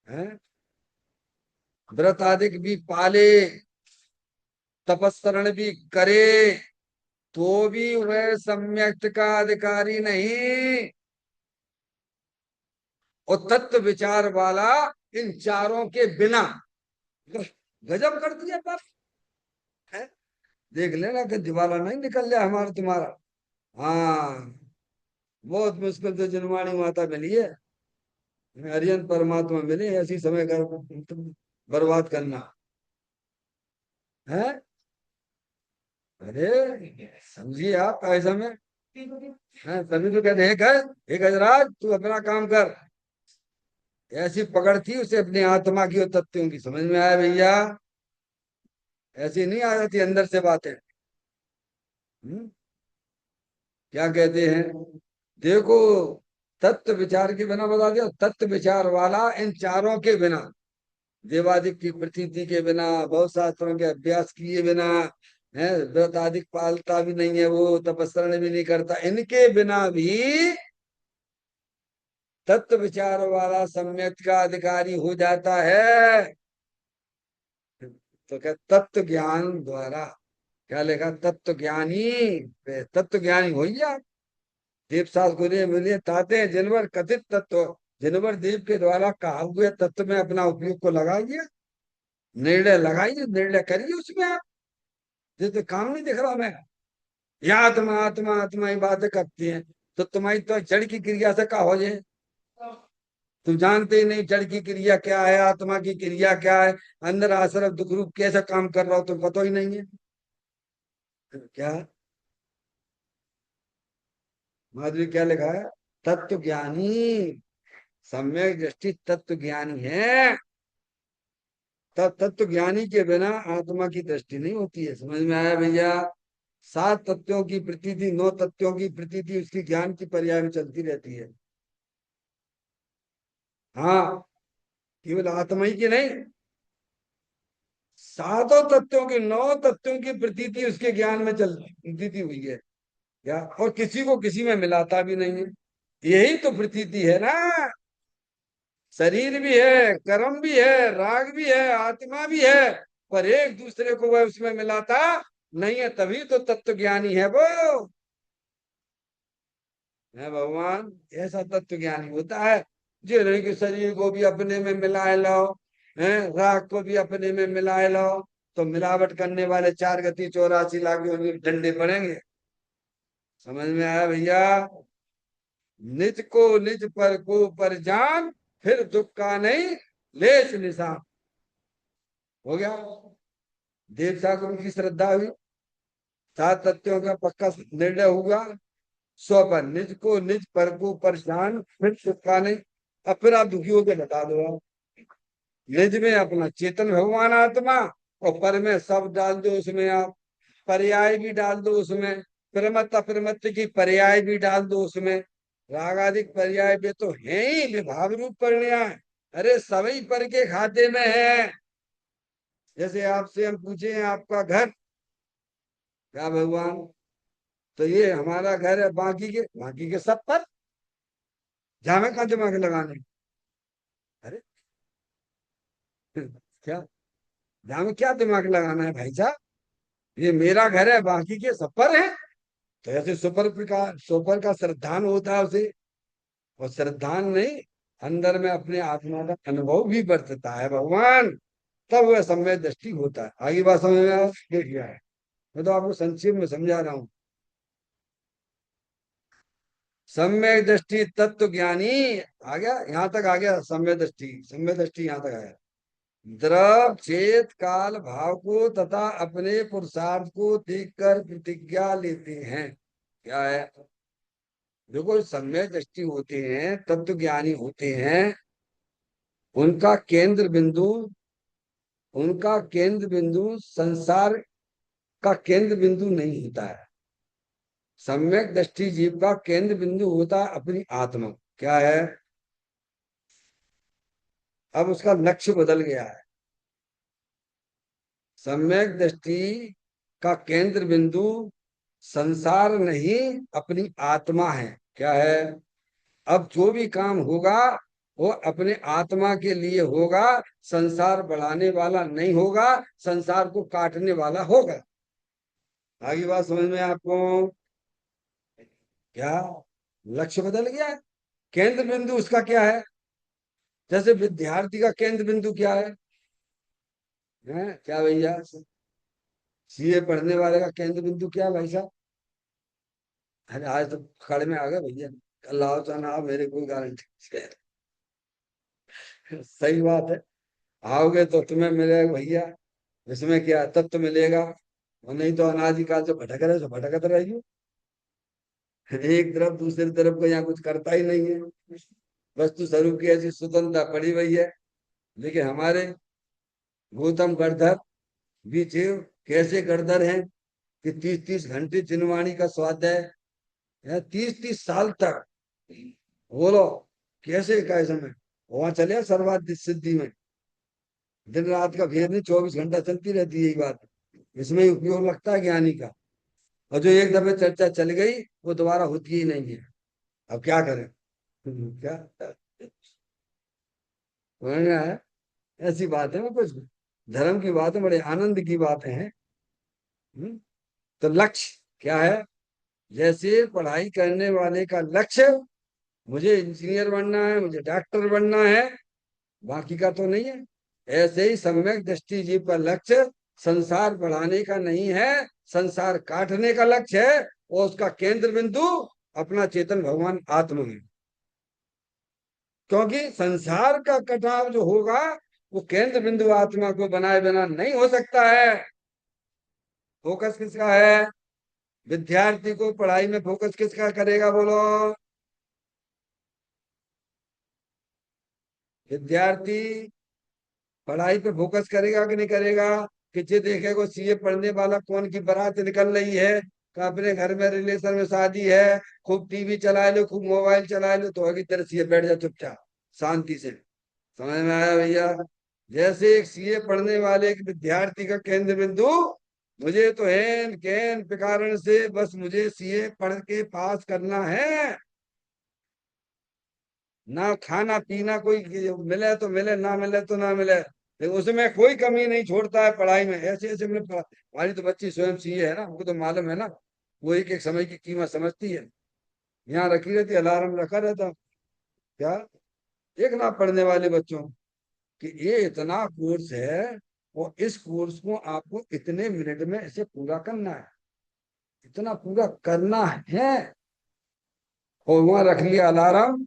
[SPEAKER 1] हैं, व्रत आदि भी पाले, तपस्सरण भी करे, तो भी वह सम्यक्त का अधिकारी नहीं। और तत्व विचार वाला इन चारों के बिना, गजब कर दिया बाप है। देख लेना कि दिवाला नहीं निकल जाए हमारा तुम्हारा। हाँ, बहुत मुश्किल से जनवाणी माता मिली है, हरियन परमात्मा मिले, ऐसी समय कर तुम बर्बाद करना है। अरे समझिए आप ऐसा में, हाँ, तभी तो कहते हैं कर, हे गजराज तू अपना काम कर। ऐसी पकड़ थी उसे अपनी आत्मा की और तत्वों की, समझ में आया भैया। ऐसी नहीं आ जाती अंदर से बातें। हम्म, क्या कहते हैं, देखो तत्व विचार के बिना, बता दिया तत्व विचार वाला इन चारों के बिना, देवादिक की प्रतीति के बिना, बहुत शास्त्रों के अभ्यास किए बिना, है व्रत आदि पालता भी नहीं है, वो तपस्या भी नहीं करता, इनके बिना भी तत्व विचार वाला सम्यक का अधिकारी हो जाता है। तो क्या तत्व ज्ञान द्वारा, क्या लिखा, तत्व ज्ञानी, तत्व ज्ञानी हो गया। देव सास गुरे मिले ताते हैं जिनवर कथित तत्व, जिनवर देव के द्वारा कहा हुए तत्व में अपना उपयोग को लगाइए, निर्णय लगाइए, निर्णय करिए उसमें आप। ये तो काम नहीं दिख रहा मैं, ये आत्मा आत्मा आत्मा ही बातें करती हैं, तो तुम्हारी तो जड़ की क्रिया से का हो जाए। तुम जानते ही नहीं जड़ की क्रिया क्या है, आत्मा की क्रिया क्या है, अंदर आश्रम दुख रूप कैसे काम कर रहा हो तुम पता ही नहीं है। क्या माधुरी क्या लिखा है, तत्व ज्ञानी, सम्यक दृष्टि तत्व ज्ञानी है। तत्व ज्ञानी के बिना आत्मा की दृष्टि नहीं होती है, समझ में आया भैया। सात तत्वों की प्रतीति, नौ तत्वों की प्रतीति उसकी ज्ञान की पर्याय में चलती रहती है। हाँ, केवल आत्मा ही की नहीं, सातों तत्वों की, नौ तत्वों की प्रतीति उसके ज्ञान में चल प्रतीति हुई है क्या, और किसी को किसी में मिलाता भी नहीं है। यही तो प्रतीति है ना। शरीर भी है, कर्म भी है, राग भी है, आत्मा भी है, पर एक दूसरे को वह उसमें मिलाता नहीं है, तभी तो तत्व ज्ञानी है वो। है भगवान, ऐसा तत्व ज्ञानी होता है जो नहीं कि शरीर को भी अपने में मिलाए लो, है राग को भी अपने में मिलाए लो, तो मिलावट करने वाले 4 गति 84 लाख योनि में डंडे पड़ेंगे। समझ में आया भैया? निज को निज पर को पर जान, फिर दुख का नहीं लेश निशान। हो गया। देव ठाकुर की श्रद्धा हुई, 7 तत्वों का पक्का निर्णय हुआ। स्व पर निज को निज पर को परेशान, फिर सुखा नहीं। अब फिर आप दुखी होकर बता दो आप। निज में अपना चेतन भगवान आत्मा, और पर में सब डाल दो उसमें आप, पर्याय भी डाल दो उसमें, प्रमत्त अप्रमत्त की पर्याय भी डाल दो उसमें। रागादिक पर्याय भी तो है ही, विभाव रूप पर्याय। अरे सभी पर के खाते में है। जैसे आपसे हम पूछे आपका घर क्या भगवान, तो ये हमारा घर है, बाकी के सब पर, जहां में कहा दिमाग लगाने। अरे क्या, जहां में क्या दिमाग लगाना है भाई साहब, ये मेरा घर है, बाकी के सब पर है। तो ऐसे सुपर का श्रद्धान होता है उसे, और श्रद्धान नहीं, अंदर में अपने आत्मा का अनुभव भी बरतता है भगवान, तब वह सम्यक दृष्टि होता है। आगे बात समझ में देख लिया है, मैं तो आपको संक्षेप में समझा रहा हूँ। सम्यक दृष्टि तत्व ज्ञानी, आ गया यहाँ तक, आ गया सम्यक दृष्टि, सम्यक दृष्टि यहाँ तक आया। द्रव चेत काल भाव को तथा अपने पुरुषार्थ को देखकर प्रतिज्ञा लेते हैं। क्या है? देखो सम्यक दृष्टि होते हैं, तत्व ज्ञानी होते हैं, उनका केंद्र बिंदु, उनका केंद्र बिंदु संसार का केंद्र बिंदु नहीं होता है। सम्यक दृष्टि जीव का केंद्र बिंदु होता है अपनी आत्मा। क्या है? अब उसका लक्ष्य बदल गया है। सम्यक दृष्टि का केंद्र बिंदु संसार नहीं, अपनी आत्मा है। क्या है? अब जो भी काम होगा वो अपने आत्मा के लिए होगा, संसार बढ़ाने वाला नहीं होगा, संसार को काटने वाला होगा। आगे बात समझ में आपको? क्या लक्ष्य बदल गया है? केंद्र बिंदु उसका क्या है? जैसे विद्यार्थी का केंद्र बिंदु क्या है क्या भैया? सीए पढ़ने वाले का केंद्र बिंदु क्या है भाई साहब? अरे आज तो खड़े में आ गए भैया, कल आओ चाहे आओ, मेरे कोई गारंटी। सही बात है। आओगे तो तुम्हें मिलेगा भैया, इसमें क्या तत्व मिलेगा, और नहीं तो अनादि काल से भटक रहे, तो भटकत रहिए। एक तरफ दूसरी तरफ को यहाँ कुछ करता ही नहीं है। वस्तु स्वरूप की ऐसी स्वतंत्रता पड़ी हुई है। लेकिन हमारे गौतम गढ़धर भी जीव कैसे गढ़धर हैं कि 30-30 घंटे जिनवाणी का स्वाध्याय, 30-30 साल तक। बोलो कैसे का समय, वहां चले सर्वाधिक सिद्धि में, दिन रात का भेद नहीं, 24 घंटा चलती रहती है यही बात। इसमें ही उपयोग लगता है ज्ञानी का। और जो एक दफे चर्चा चल गई वो दोबारा होती ही नहीं है। अब क्या करें? क्या समझ में आया? ऐसी बात है, वो कुछ धर्म की बात है, बड़े आनंद की बातें हैं। हम्म? तो लक्ष्य क्या है? जैसे पढ़ाई करने वाले का लक्ष्य मुझे इंजीनियर बनना है, मुझे डॉक्टर बनना है, बाकी का तो नहीं है, ऐसे ही सम्यक दृष्टि जीव का लक्ष्य संसार बढ़ाने का नहीं है, संसार काटने का लक्ष्य है, और उसका केंद्र बिंदु अपना चेतन भगवान आत्मा है। क्योंकि संसार का कटाव जो होगा वो केंद्र बिंदु आत्मा को बनाए बिना नहीं हो सकता है। फोकस किसका है? विद्यार्थी को पढ़ाई में फोकस किसका करेगा बोलो? विद्यार्थी पढ़ाई पे फोकस करेगा कि नहीं करेगा? कि जे देखेगा सीए पढ़ने वाला कौन की बारात निकल रही है, कि अपने घर में रिलेशन में शादी है, खूब टीवी चला लो, खूब मोबाइल चला लो, तो अगी तरह सीए बैठ जा चुपचाप शांति से। समझ में आया भैया? जैसे एक सीए पढ़ने वाले एक विद्यार्थी का केंद्र बिंदु, मुझे तो हेन केन प्रकार से बस मुझे सीए पढ़ के पास करना है, ना खाना पीना कोई मिले तो मिले, ना मिले तो ना मिले, लेकिन उसमें कोई कमी नहीं छोड़ता है पढ़ाई में। ऐसे ऐसे हमारी तो बच्ची स्वयं सीए है ना, हमको तो मालूम है ना, वो एक एक समय की कीमत समझती है। यहाँ रखी रहती, अलार्म रखा रहता क्या, देखना पढ़ने वाले बच्चों कि ये इतना कोर्स है और इस कोर्स को आपको इतने मिनट में इसे पूरा करना है, इतना पूरा करना है। और वहां रख लिया अलार्म,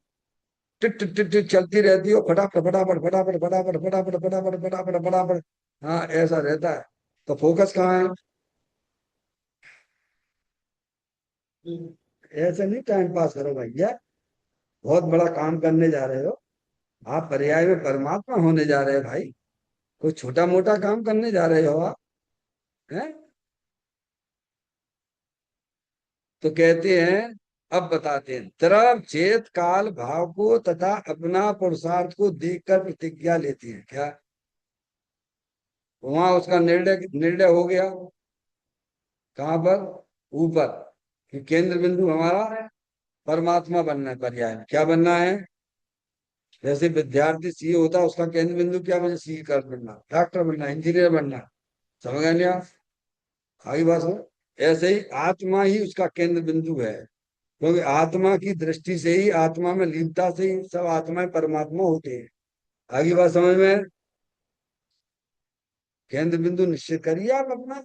[SPEAKER 1] टिक टिक टिक टिक चलती रहती है, फटाफट फटाफट फटाफट फटाफट फटाफट फटाफट फटाफट फटाफट। हाँ ऐसा रहता है। तो फोकस कहाँ है? ऐसे नहीं टाइम पास करो भैया, बहुत बड़ा काम करने जा रहे हो। आप पर्याय में परमात्मा होने जा रहे हो भाई, कोई छोटा मोटा काम करने जा रहे हो आप? हैं? तो कहते हैं, अब बताते हैं, तरफ चेत काल भाव को तथा अपना पुरुषार्थ को देखकर प्रतिज्ञा लेती है क्या? वहां उसका निर्णय निर्णय हो गया। कहाँ पर? ऊपर, कि केंद्र बिंदु हमारा परमात्मा बनना है। पर्याय में क्या बनना है? जैसे विद्यार्थी सीए होता है, उसका केंद्र बिंदु क्या? मुझे सीए कर बनना, डॉक्टर बनना, इंजीनियर बनना। समझ गए नहीं आप? आगे बात हो। ऐसे ही आत्मा ही उसका केंद्र बिंदु है, क्योंकि आत्मा की दृष्टि से ही, आत्मा में लीनता से ही सब आत्माएं परमात्मा होते हैं। आगे बात समझ में? केंद्र बिंदु निश्चित करिए आप अपना,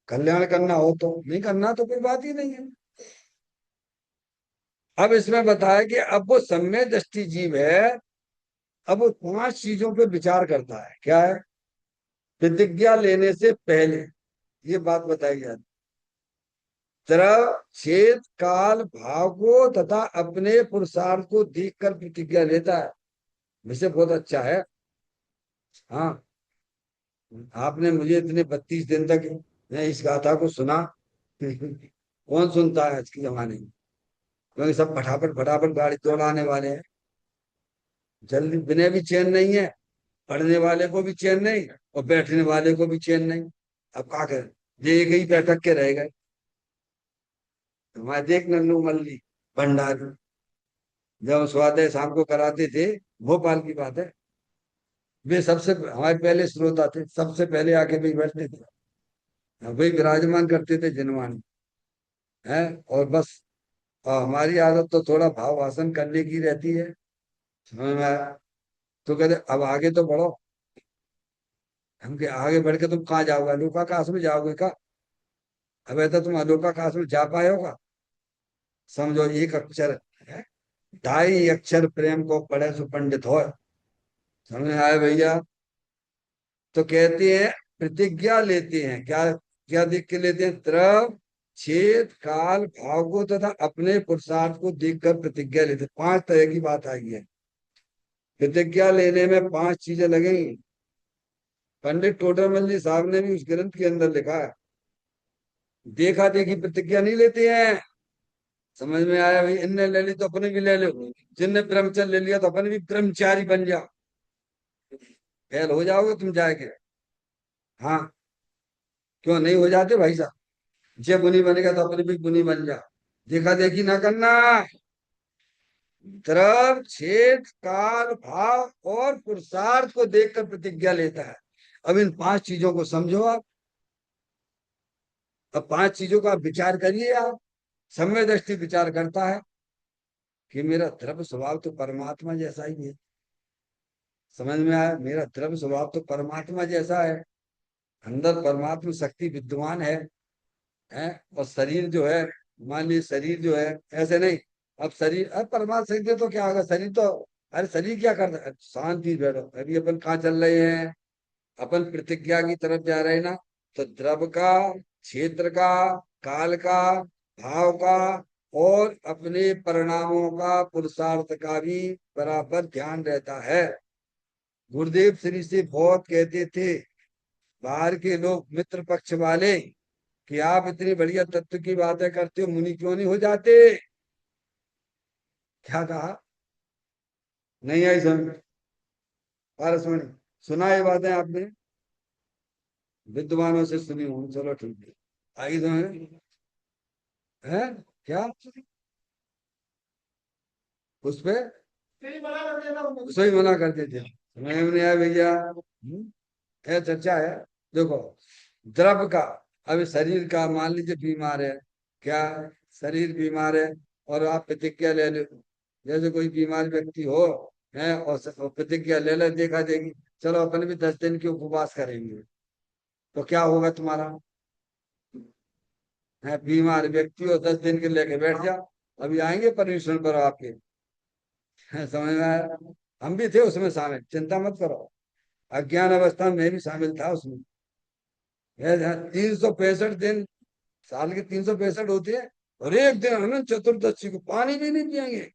[SPEAKER 1] कल्याण करना हो तो, नहीं करना तो कोई बात ही नहीं है। अब इसमें बताया कि अब वो सम्य दृष्टि जीव है, अब वो पांच चीजों पे विचार करता है। क्या है? प्रतिज्ञा लेने से पहले ये बात बताई जाती, द्रव छेद काल भाव को तथा अपने पुरुषार्थ को देखकर प्रतिज्ञा लेता है। वैसे बहुत अच्छा है। हाँ, आपने मुझे इतने 32 दिन तक मैं इस गाथा को सुना कौन सुनता है आज के जमाने में? क्योंकि सब फटाफट फटाफट गाड़ी दौड़ाने वाले हैं, जल्दी बिना भी चैन नहीं है, पढ़ने वाले को भी चैन नहीं और बैठने वाले को भी चैन नहीं। अब क्या करें? ये एक ही बैठक के रह गए। मैं देख नन्नू मल्ली भंडारी, जब स्वाध्याय शाम को कराते थे, भोपाल की बात है, वे सबसे हमारे पहले श्रोता थे, सबसे पहले आके भी बैठते थे। वही विराजमान करते थे जिनवानी है। और बस हमारी आदत तो थोड़ा भाव भाषण करने की रहती है, समझ में आया? तो कहते अब आगे तो बढ़ो। हम के आगे बढ़ के तुम कहाँ जाओगे? अलोकाकाश में जाओगे का? अब ऐसा तुम अलोकाकाश में जा पाए होगा? समझो एक अक्षर है, ढाई अक्षर प्रेम को पढ़े सो पंडित हो। समझ में आया भैया? तो कहते हैं प्रतिज्ञा लेते हैं, क्या क्या देख के लेते हैं? द्रव छेद काल भाव को तथा अपने पुरुषार्थ को देखकर प्रतिज्ञा लेते हैं। पांच तरह की बात आई है प्रतिज्ञा लेने में, पांच चीजें लगेंगी। पंडित टोडरमल जी साहब ने भी उस ग्रंथ के अंदर लिखा है, देखा देखी प्रतिज्ञा नहीं लेते हैं। समझ में आया भाई? इनने ले ली तो अपने भी ले लो, जिनने ब्रह्मचर्य ले लिया तो अपने भी ब्रह्मचारी बन जाओ, फेल हो जाओगे तुम जाके। हाँ, क्यों नहीं हो जाते भाई साहब? जब मुनि बनेगा तो अपने भी मुनि बन जा। देखा देखी ना करना। द्रव छेद काल भाव और पुरुषार्थ को देखकर प्रतिज्ञा लेता है। अब इन पांच चीजों को समझो आप। अब पांच चीजों का विचार करिए आप। सम्य दृष्टि विचार करता है कि मेरा द्रव्य स्वभाव तो परमात्मा जैसा ही है। समझ में आया? मेरा द्रव्य स्वभाव तो परमात्मा जैसा है, अंदर परमात्मा शक्ति विद्यमान है। और शरीर जो है, मान लीजिए शरीर जो है, ऐसे नहीं, अब शरीर, अब परमात्मा शक्ति तो क्या होगा? शरीर तो, अरे शरीर क्या करता है? शांति बैठो। अभी अपन कहाँ चल रहे हैं? अपन प्रतिज्ञा की तरफ जा रहे हैं ना। तो द्रव का, क्षेत्र का, काल का, भाव का और अपने परिणामों का, पुरुषार्थ का भी बराबर ध्यान रहता है। गुरुदेव श्री से बहुत कहते थे बाहर के लोग, मित्र पक्ष वाले, कि आप इतनी बढ़िया तत्व की बातें करते हो, मुनि क्यों नहीं हो जाते? क्या कहा? नहीं आई समझ? पारसमणि, सुना ये बातें आपने? विद्वानों से सुनी हूँ, चलो ठीक है। आई तो है क्या उस पे? सही मना करते थे, समझ में नहीं आया भैया। ये चर्चा है। देखो, द्रव का, अभी शरीर का मान लीजिए बीमार है, क्या शरीर बीमार है, और आप प्रतिज्ञा ले लो, जैसे कोई बीमार व्यक्ति हो, है, और प्रतिज्ञा ले ले, देखा देगी, चलो अपन भी 10 दिन के उपवास करेंगे, तो क्या होगा तुम्हारा? है बीमार व्यक्ति हो, 10 दिन के लेके बैठ जाओ, अभी आएंगे परमेश्वर पर आपके। समझ में आया? हम भी थे उसमें शामिल, चिंता मत करो। अज्ञान अवस्था में भी शामिल था उसमें। 365 दिन, साल के 365 होते हैं, और एक दिन अनंत चतुर्दशी को पानी भी नहीं पियेंगे,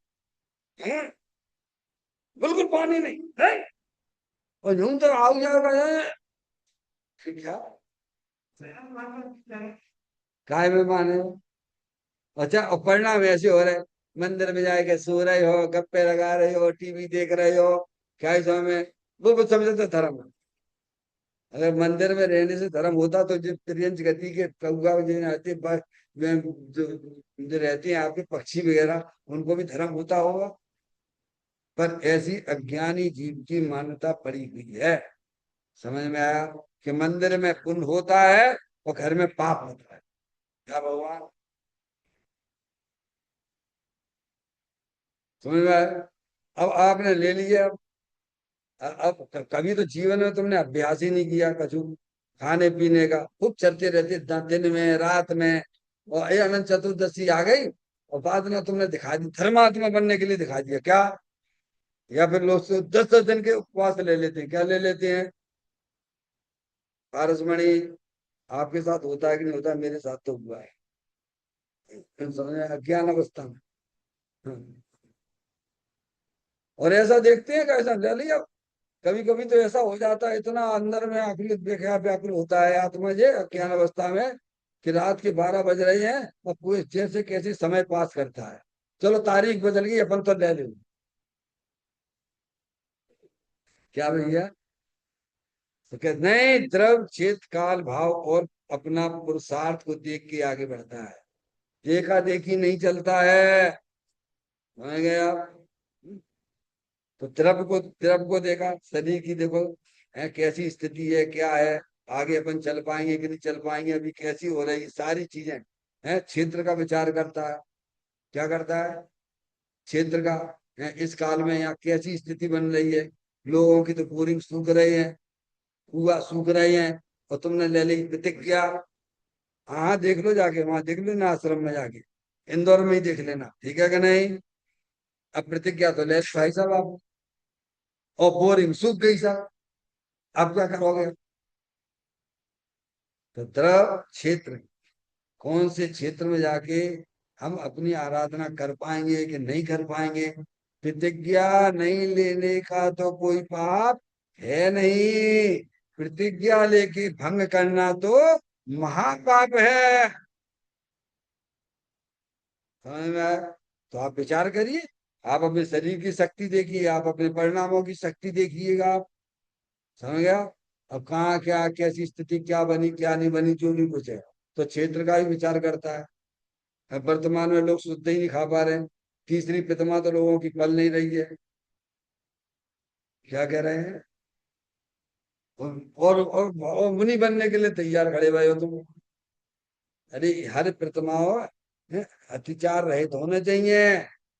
[SPEAKER 1] हैं? बिल्कुल पानी नहीं, नहीं। और यूं तो आ जाएगा है। क्या काय में माने? अच्छा, और परिणाम ऐसे हो रहे, मंदिर में जाके सो रहे हो, गप्पे लगा रहे हो, टीवी देख रहे हो, क्या है समय, वो समझे तो धर्म है। अगर मंदिर में रहने से धर्म होता तो जो त्रियंच गति के कौवा जो आते जो रहते हैं आपके पक्षी वगैरह, उनको भी धर्म होता होगा। पर ऐसी अज्ञानी जीव की मान्यता पड़ी हुई है, समझ में आया? कि मंदिर में पुण्य होता है और घर में पाप होता है। क्या भगवान, समझ में आया? अब आपने ले लिया, अब कभी तो जीवन में तुमने अभ्यास ही नहीं किया कछु खाने पीने का, खूब चलते रहते दिन में रात में, और ये अनंत चतुर्दशी आ गई, और बाद में तुमने दिखा दी धर्मात्मा बनने के लिए दिखा दिया क्या? या फिर लोग 10-10 दिन के उपवास ले लेते हैं, क्या ले लेते हैं? पारसमणि, आपके साथ होता है कि नहीं होता? मेरे साथ तो हुआ है, फिर समझ में, अज्ञान अवस्था में। हाँ। और ऐसा देखते हैं कैसा ले लिया, कभी कभी तो ऐसा हो जाता है, इतना अंदर में आकुल व्याकुल व्याकुल होता है आत्मा जे अज्ञान अवस्था में, कि रात के 12 बज रही हैं और पूरे जैसे कैसे समय पास करता है। चलो तारीख बदल गई, अपन तो ले लेंगे, क्या भैया? तो कहते नहीं, द्रव चेत काल भाव और अपना पुरुषार्थ को देख के आगे बढ़ता है, देखा देखी नहीं चलता है, समझ गए आप? तो द्रव को देखा, शरीर की देखो, है कैसी स्थिति है, क्या है, आगे अपन चल पाएंगे कि नहीं चल पाएंगे, अभी कैसी हो रही सारी चीजें, है क्षेत्र का विचार करता है। क्या करता है? क्षेत्र का, है इस काल में यहाँ कैसी स्थिति बन रही है, लोगों की तो बोरिंग सूख रहे हैं, कुआ सूख रहे हैं, और तुमने ले ली प्रतिज्ञा। हाँ देख लो, जाके वहां देख लेना, आश्रम में जाके, इंदौर में ही देख लेना, ठीक है कि नहीं? अब प्रतिज्ञा तो ले भाई साहब आप, और बोरिंग सूख गई साहब, आप क्या करोगे? तो द्रव क्षेत्र, कौन से क्षेत्र में जाके हम अपनी आराधना कर पाएंगे कि नहीं कर पाएंगे? प्रतिज्ञा नहीं लेने का तो कोई पाप है नहीं, प्रतिज्ञा लेके भंग करना तो महापाप है, समझ में आया? तो आप विचार करिए, आप अपने शरीर की शक्ति देखिए, आप अपने परिणामों की शक्ति देखिएगा आप, समझ गया? अब कहाँ क्या कैसी स्थिति, क्या बनी क्या नहीं बनी, जो नहीं कुछ है, तो क्षेत्र का ही विचार करता है। अब वर्तमान में लोग शुद्ध ही नहीं खा पा रहे हैं, तीसरी प्रतिमा तो लोगों की पल नहीं रही है, क्या कह रहे हैं? और मुनि बनने के लिए तैयार खड़े भाई हो तुम। अरे हर प्रतिमाओं, हैं, अतिचार रहित होने चाहिए,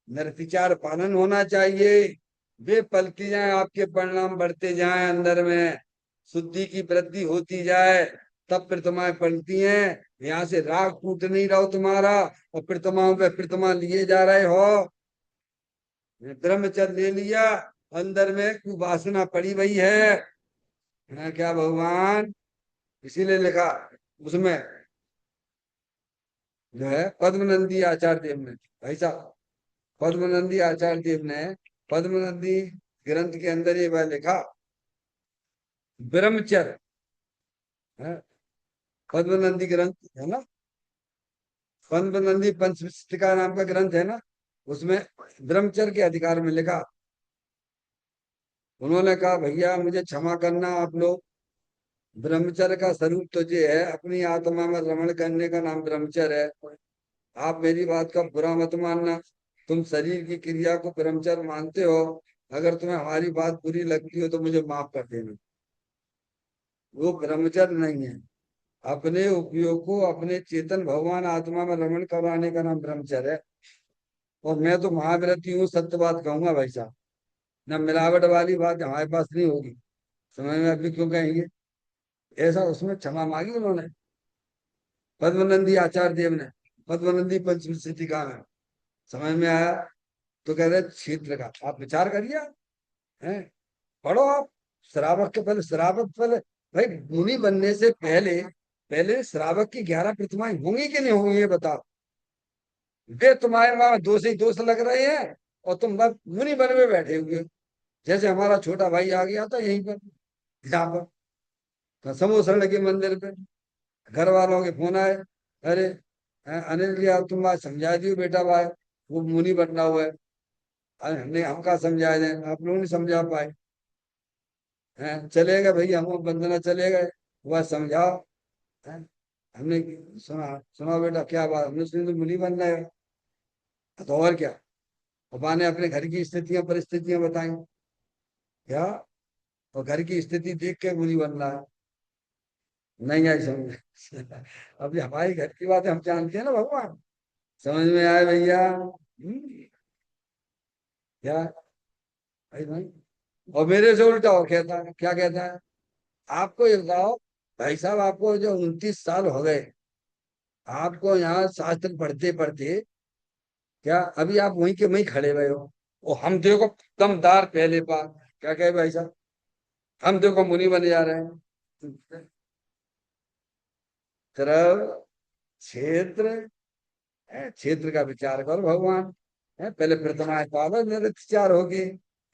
[SPEAKER 1] निरतिचार पालन होना चाहिए, वे पलती जाए, आपके परिणाम बढ़ते जाए, अंदर में शुद्धि की वृद्धि होती जाए, तब प्रतिमाएं पलती हैं। यहाँ से राग टूट नहीं रहा हो तुम्हारा, और प्रतिमाओं पे प्रतिमा लिए जा रहे हो, ब्रह्मचर्य ले लिया, अंदर में कुवासना पड़ी हुई है क्या भगवान? इसीलिए लिखा उसमें, जो है पद्मनंदी आचार्य देव ने, भाई साहब, पद्मनंदी आचार्य देव ने पद्मनंदी ग्रंथ के अंदर ये वह लिखा, ब्रह्मचर्य, है, पद्मनंदी ग्रंथ है ना, पद्मनंदी पंचशिष्टिका नाम का ग्रंथ है ना, उसमें ब्रह्मचर्य के अधिकार में लिखा, उन्होंने कहा भैया मुझे क्षमा करना आप लोग, ब्रह्मचर्य का स्वरूप तो ये है, अपनी आत्मा में रमण करने का नाम ब्रह्मचर्य है। आप मेरी बात का बुरा मत मानना, तुम शरीर की क्रिया को ब्रह्मचर्य मानते हो, अगर तुम्हें हमारी बात बुरी लगती हो तो मुझे माफ कर देना। वो ब्रह्मचर्य नहीं है। अपने उपयोग को अपने चेतन भगवान आत्मा में रमण कराने का नाम ब्रह्मचर्य है। और मैं तो महाव्रती हूँ, सत्य बात कहूंगा भाई साहब। ना मिलावट वाली बात हमारे पास नहीं होगी। समझ में अभी क्यों कहेंगे? ऐसा उसमें क्षमा मांगी उन्होंने, पद्मनंदी आचार्य देव ने, पद्मनंदी पंचविंशति का है। समझ में आया? तो कह रहे क्षेत्र का आप विचार करिए, हैं? पढ़ो आप। श्रावक के पहले, श्रावक पहले, भाई मुनि बनने से पहले पहले श्रावक की 11 प्रतिमाएं होंगी कि नहीं होंगी ये बताओ। वे तुम्हारे वहां दोष ही दोष लग रहे हैं, और तुम बस मुनि बन में बैठे हुए हो। जैसे हमारा छोटा भाई आ गया था यहीं पर, यहाँ पर समोसरण के मंदिर पे, घर वालों के फोन आए, अरे अनिल जी आप तुम बात समझा दियो बेटा भाई, वो मुनि बनना हुआ है। अरे हमने, हम कहा समझा दें, आप लोग नहीं समझा पाए हैं? चले गए भैया, हम बंदना चले गए, वह समझाओ हैं? हमने सुना, सुना बेटा क्या बात, हमने सुनी तो मुनि बनना है। तो और क्या, पापा ने अपने घर की स्थितियां परिस्थितियां बताई क्या, और घर की स्थिति देख के मुनि बनना है। नहीं आई समझ अब ये हमारी घर की बात है, हम जानते हैं ना भगवान। समझ में आए भैया? क्या भाई भाई? और मेरे से उल्टा और कहता है, क्या कहता है? आपको ये बताओ भाई साहब, आपको जो 29 साल हो गए, आपको यहाँ शास्त्र पढ़ते पढ़ते, क्या अभी आप वहीं के वहीं खड़े हुए हो? और हम देखो दमदार पहले पा, क्या कहे भाई साहब, हम देखो मुनि बने जा रहे हैं। तरह क्षेत्र है, क्षेत्र का विचार करो भगवान है, पहले प्रतिमाएं पालो, निरुच्चार होगी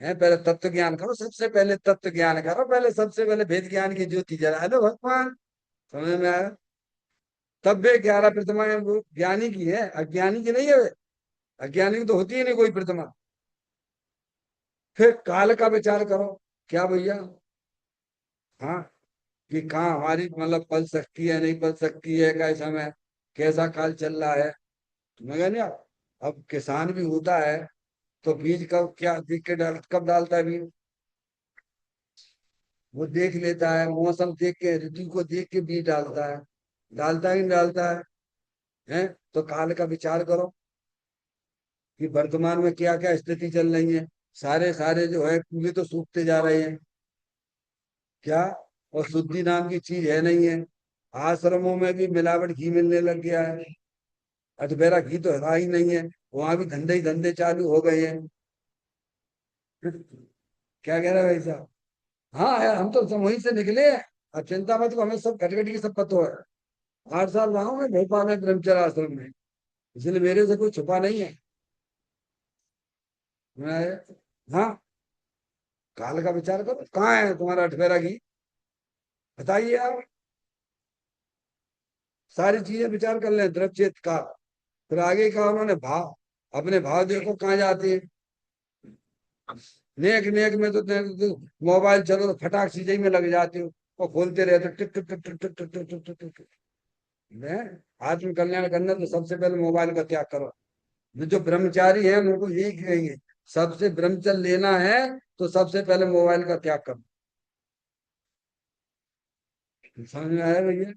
[SPEAKER 1] है, पहले तत्व ज्ञान करो, सबसे पहले तत्व ज्ञान करो, पहले सबसे पहले वेद ज्ञान की ज्योति जला दो भगवान। समझ में आया? तब वे 11 प्रतिमाएं वो ज्ञानी की है, अज्ञानी की नहीं है वे। अज्ञानी की तो होती ही नहीं कोई प्रतिमा। फिर काल का विचार करो, क्या भैया, हाँ, कि कहाँ हमारी मतलब पल सकती है नहीं पल सकती है, कैसा में कैसा काल चल रहा है। मगर ना, अब किसान भी होता है तो बीज कब क्या देख के डाल, कब डालता है बीज, वो देख लेता है, मौसम देख के, ऋतु को देख के बीज डालता है। डालता ही नहीं डालता है? तो काल का विचार करो कि वर्तमान में क्या क्या स्थिति चल रही है। सारे सारे जो है कूड़े तो सूखते जा रहे हैं, क्या, और शुद्धि नाम की चीज है नहीं है। आश्रमों में भी मिलावट घी मिलने लग गया है, अटबेरा घी तो रहा ही नहीं है, वहां भी धंधे ही धंधे चालू हो गए हैं। क्या कह रहे हैं भाई साहब? हाँ यार, हम तो सब वहीं से निकले हैं। अब चिंता मत को, हमें सब घटघटी की सब पता है। 8 साल रहा हूँ मैं भोपाल में ब्रह्मचर्य आश्रम में, इसलिए मेरे से कोई छुपा नहीं है। मैं, हाँ, काल का विचार करो, कहाँ है तुम्हारा अठवेरा घी, बताइए आप। सारी चीजें विचार कर लें, द्रव चेत का। फिर आगे का उन्होंने भाव, अपने भाव देखो कहाँ जाते हैं। नेक नेक में तो मोबाइल चलो तो फटाक सीधे में लग जाते हो, और खोलते रहते हो, टिक टिक टिक टिक टिक टिक टिक टिक टिक टिक टिक। हैं? आत्म कल्याण करना तो सबसे पहले मोबाइल का त्याग करो। जो ब्रह्मचारी है उनको यही कहेंगे, सबसे ब्रह्मचर्य लेना है तो सबसे पहले मोबाइल का त्याग करो। समझ में आया भैया?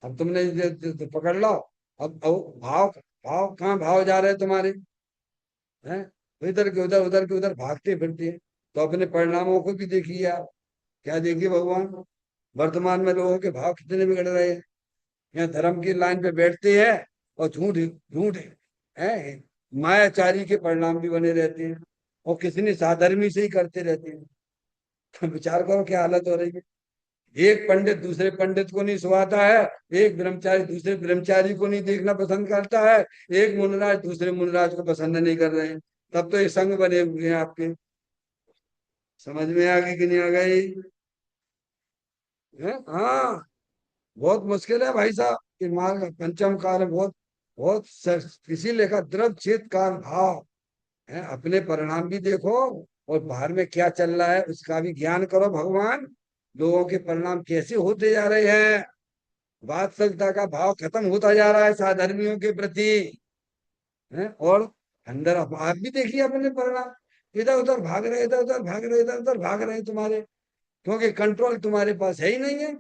[SPEAKER 1] अब तुमने तो पकड़ लो। अब भाव, भाव कहाँ भाव जा रहे हैं तुम्हारे, हैं? इधर के उधर, उधर के उधर भागते फिरते हैं। तो अपने परिणामों को भी देखिए आप, क्या देखिए भगवान, वर्तमान में लोगों के भाव कितने बिगड़ रहे हैं। यहाँ धर्म की लाइन पे बैठते हैं और झूठ झूठ है, मायाचारी के परिणाम भी बने रहते हैं, और किसी ने साधर्मी से ही करते रहते हैं। तो विचार करो क्या हालत हो रही है। एक पंडित दूसरे पंडित को नहीं सुहाता है, एक ब्रह्मचारी दूसरे ब्रह्मचारी को नहीं देखना पसंद करता है, एक मुनराज दूसरे मुनराज को पसंद नहीं कर रहे हैं। तब तो ये संग बने हुए हैं आपके। समझ में आ गई कि नहीं आ गई है? हाँ, बहुत मुश्किल है भाई साहब कि मार्ग पंचम काल है, बहुत बहुत इसीलिए का द्रव चेत काल भाव है, अपने परिणाम भी देखो और बाहर में क्या चल रहा है उसका भी ज्ञान करो भगवान। लोगों के परिणाम कैसे होते जा रहे हैं, वात्सल्यता का भाव खत्म होता जा रहा है साधर्मियों के प्रति, है। और अंदर आप भी देखिए अपने परिणाम, इधर उधर भाग रहे, इधर उधर भाग रहे, इधर उधर भाग रहे तुम्हारे, क्योंकि कंट्रोल तुम्हारे पास है ही नहीं है,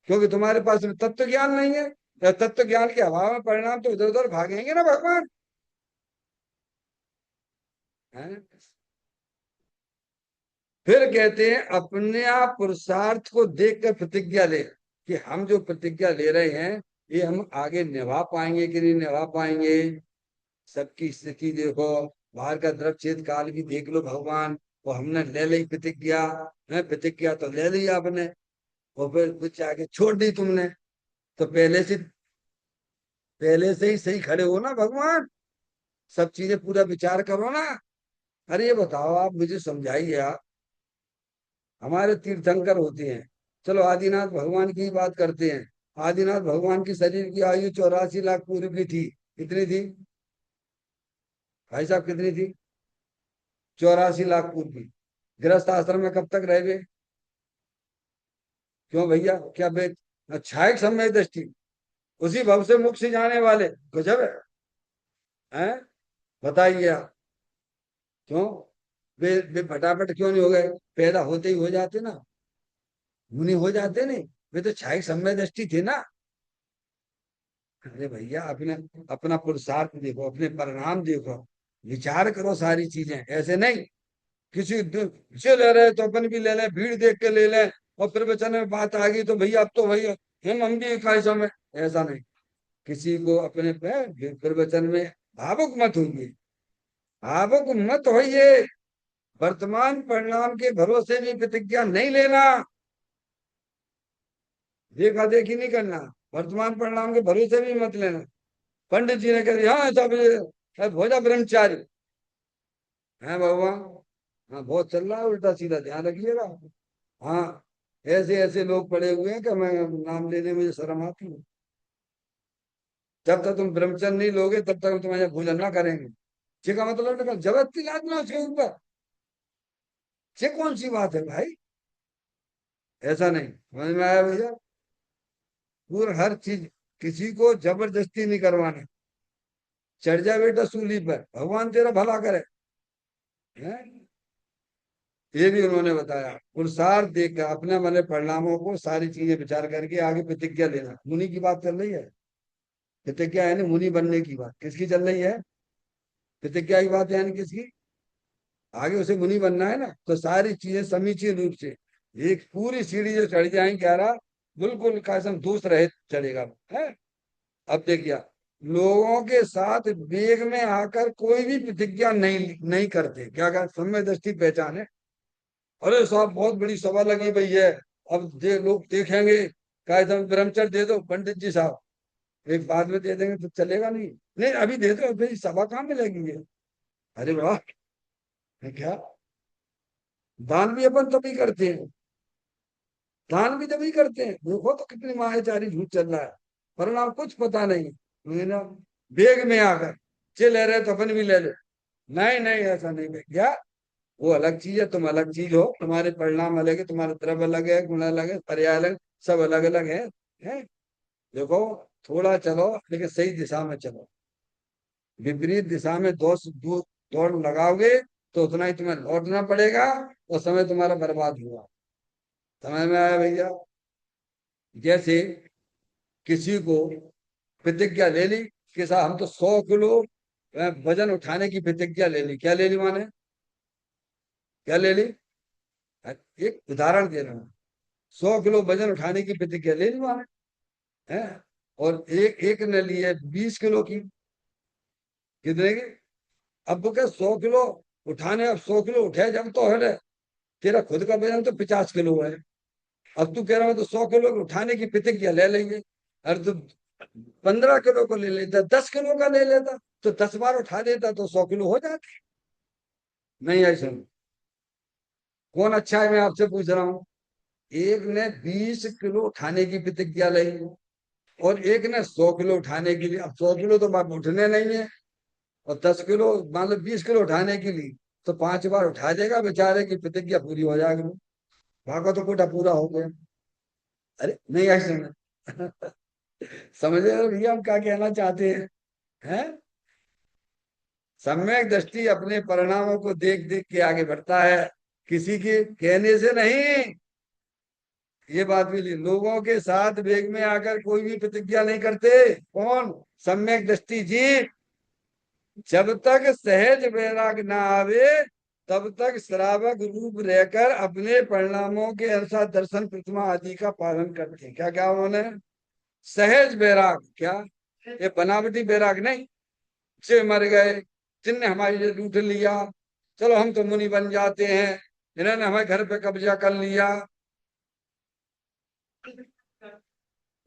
[SPEAKER 1] क्योंकि तुम्हारे पास में तत्व ज्ञान नहीं है। या तत्व ज्ञान के अभाव में परिणाम तो इधर उधर भागेंगे ना भगवान, है। फिर कहते हैं अपने आप पुरुषार्थ को देखकर प्रतिज्ञा ले, कि हम जो प्रतिज्ञा ले रहे हैं ये हम आगे निभा पाएंगे कि नहीं निभा पाएंगे। सबकी स्थिति देखो, बाहर का द्रव्यचेत काल भी देख लो भगवान। वो हमने ले ली प्रतिज्ञा, है, प्रतिज्ञा तो ले ली आपने, और फिर कुछ आगे छोड़ दी तुमने। तो पहले से ही सही खड़े हो ना भगवान, सब चीजें पूरा विचार करो ना। अरे ये बताओ, आप मुझे समझाइए आप। हमारे तीर्थंकर होते हैं, चलो आदिनाथ भगवान की बात करते हैं। आदिनाथ भगवान की शरीर की आयु 84 लाख पूर्व की थी, कितनी थी भाई साहब, कितनी थी? 84 लाख पूर्व की। गृहस्थ आश्रम में कब तक रह गए? क्यों भैया, क्या बे छायक समय दृष्टि, उसी भव से मुख से जाने वाले, गजब है, हैं? बताइए आप, क्यों वे फटाफट क्यों नहीं हो गए? पैदा होते ही हो जाते ना, मुनि हो जाते नहीं। वे तो छायक समय दृष्टि थे ना। अरे भैया अपने अपना पुरुषार्थ देखो, अपने परिणाम देखो, विचार करो सारी चीजें, ऐसे नहीं से ले रहे तो अपन भी ले लें, भीड़ देख के ले लें, और प्रवचन में बात आ गई तो भैया अब तो भैया हम भी इक्कीस में, ऐसा नहीं। किसी को अपने पे प्रवचन में भावुक मत होइए, भावुक मत होइए। वर्तमान परिणाम के भरोसे भी प्रतिज्ञा नहीं लेना, देखा देखी नहीं करना, वर्तमान परिणाम के भरोसे भी मत लेना। पंडित जी ने कह दिया हाँ सब भोजा ब्रह्मचारी है भगवान, हाँ बहुत चल रहा है उल्टा सीधा, ध्यान रखिएगा। हाँ, ऐसे ऐसे लोग पड़े हुए हैं कि मैं नाम लेने में मुझे शर्म आती है। जब तक तुम ब्रह्मचर्य नहीं लोगे तब तक हम तुम्हारे भोजन ना करेंगे। ये का मतलब निकल जबरदस्ती लादना उसके ऊपर, ये कौन सी बात है भाई? ऐसा नहीं, समझ में आया भैया? पूरा हर चीज किसी को जबरदस्ती नहीं करवाना। चढ़ जा बेटा सूली पर, भगवान तेरा भला करे, हैं? ये भी उन्होंने बताया, पुरुषार्थ देखकर अपने वाले परिणामों को सारी चीजें विचार करके आगे प्रतिज्ञा लेना। मुनि की बात चल रही है, प्रतिज्ञा है ना, मुनि बनने की बात किसकी चल रही है? प्रतिज्ञा की बात है ना किसकी? आगे उसे मुनि बनना है ना, तो सारी चीजें समीचीन रूप से, एक पूरी सीढ़ी जो चढ़ जाए 11, बिल्कुल कसम दूस रहे चढ़ेगा, है। अब देखिए, लोगों के साथ वेग में आकर कोई भी प्रतिज्ञा नहीं नहीं करते, क्या कर समय दृष्टि पहचान है। अरे साहब बहुत बड़ी सभा लगी भई है, अब लोग देखेंगे, कायदम ब्रह्मचर्य दे दो पंडित जी साहब, एक बाद में दे देंगे तो चलेगा नहीं। नहीं अभी दे दो, फिर सभा कहाँ में लगेंगे? अरे वाह, है क्या? दान भी अपन तभी करते हैं, दान भी तभी करते हैं, देखो तो कितनी मायाचारी झूठ चल रहा है, परिणाम कुछ पता नहीं है ना। बेग में आकर चे ले रहे तो अपन भी ले ले, नहीं नहीं ऐसा नहीं भैया, वो अलग चीज है, तुम अलग चीज हो, तुम्हारे परिणाम अलग है, तुम्हारा द्रव्य अलग है, गुण अलग है, पर्याय अलग, सब अलग अलग है। देखो, थोड़ा चलो लेकिन सही दिशा में चलो, विपरीत दिशा में दौड़ लगाओगे तो उतना ही तुम्हें लौटना पड़ेगा, और समय तुम्हारा बर्बाद होगा। समझ में आया भैया? जैसे किसी को प्रतिज्ञा ले ली कि साहब हम तो 100 किलो वजन उठाने की प्रतिज्ञा ले ली, क्या ले ली माने, क्या ले ली? एक उदाहरण दे रहा हूँ, 100 किलो वजन उठाने की प्रतिज्ञा ले ली माने, है। और एक एक ने ली है 20 किलो की, कितने की? अब वो क्या 100 किलो उठाने, अब 100 किलो उठे जब तो है, तेरा खुद का वजन तो 50 किलो है, अब तू कह रहा हो तो 100 किलो उठाने की प्रतिज्ञा ले लेंगे। अरे तू 15 किलो को ले लेता, 10 किलो का ले लेता, तो 10 बार उठा देता तो 100 किलो हो जाते। नहीं ऐसा नहीं। कौन अच्छा है मैं आपसे पूछ रहा हूँ? एक ने 20 किलो उठाने की प्रतिज्ञा ली, और एक ने 100 किलो उठाने के लिए, अब 100 किलो तो बात उठने नहीं है, और 10 किलो मान लो 20 किलो उठाने के लिए, तो 5 बार उठा देगा बेचारे की प्रतिज्ञा पूरी हो जाएगी। भागो तो कोटा पूरा हो गया। अरे नहीं ऐसे नहीं। समझ रहे हो भैया हम क्या कहना चाहते हैं? हैं? सम्यक दृष्टि अपने परिणामों को देख देख के आगे बढ़ता है, किसी के कहने से नहीं। ये बात भी लोगों के साथ वेग में आकर कोई भी प्रतिज्ञा नहीं करते। कौन? सम्यक दृष्टि जीव। जब तक सहज वैराग ना आवे तब तक श्रावक रूप रहकर अपने परिणामों के अनुसार दर्शन प्रतिमा आदि का पालन करते हैं। क्या क्या उन्होंने? सहज वैराग। क्या? ये बनावटी वैराग नहीं। से मर गए, जिनने हमारी लूट लिया, चलो हम तो मुनि बन जाते हैं, इन्होंने हमारे घर पे कब्जा कर लिया।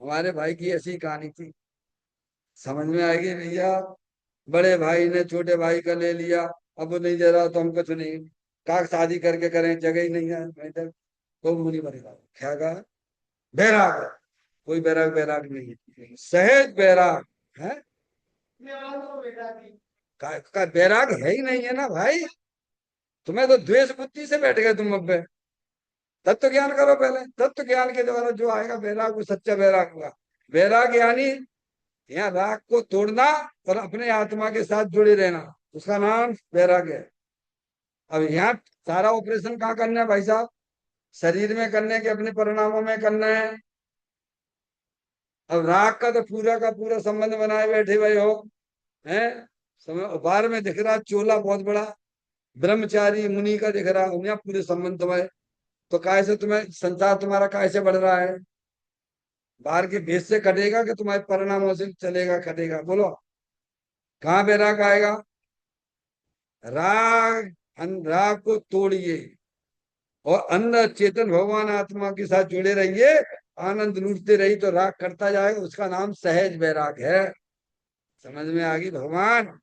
[SPEAKER 1] हमारे भाई की ऐसी कहानी थी। समझ में आएगी भैया? बड़े भाई ने छोटे भाई का ले लिया, अब वो नहीं दे रहा तो हम कुछ नहीं, का शादी करके करें, जगह ही नहीं है, मैं इधर तो मुनि बनेगा। क्या कहा? बैराग। कोई बैराग बैराग नहीं है, सहज बैराग है। का बैराग है ही नहीं है ना भाई। तुम्हें तो द्वेष बुद्धि से बैठ गए तुम अब। तत्व ज्ञान करो पहले, तत्व ज्ञान के द्वारा जो आएगा वैराग वो सच्चा वैराग होगा। वैराग यानी यहाँ राग को तोड़ना और अपने आत्मा के साथ जुड़े रहना, उसका नाम वैराग है। अब यहाँ सारा ऑपरेशन कहाँ करना है भाई साहब? शरीर में करने के, अपने परिणामों में करना है। अब राग का तो पूरा का पूरा संबंध बनाए बैठे भाई हो हैं। समय बाहर में दिख रहा चोला बहुत बड़ा, ब्रह्मचारी मुनि का दिख रहा, यहाँ पूरे संबंध तुम्हारे। तो काय से तुम्हें संसार तुम्हारा काय से बढ़ रहा है? बाहर के भेद से कटेगा कि तुम्हारे परिणामों से चलेगा, कटेगा? बोलो कहाँ पे राग आएगा? राग, राग को तोड़िए और अंदर चेतन भगवान आत्मा के साथ जुड़े रहिए, आनंद लूटते रहिए, तो राग करता जाएगा। उसका नाम सहज वैराग है। समझ में आ गई भगवान?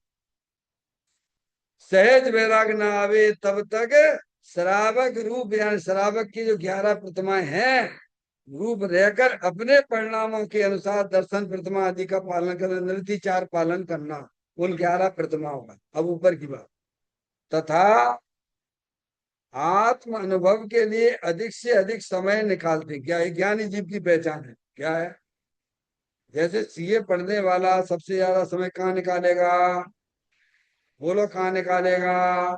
[SPEAKER 1] सहज वैराग ना आवे तब तक श्रावक रूप, यानी श्रावक की जो 11 प्रतिमाएं हैं, रूप रहकर अपने परिणामों के अनुसार दर्शन प्रतिमा आदि का पालन करना, निर्तिचार पालन करना उन 11 प्रतिमाओं का। अब ऊपर की बात, तथा आत्म अनुभव के लिए अधिक से अधिक समय निकालते। क्या है ज्ञानी जीव की पहचान है? क्या है? जैसे सीए पढ़ने वाला सबसे ज्यादा समय कहाँ निकालेगा? बोलो कहाँ निकालेगा?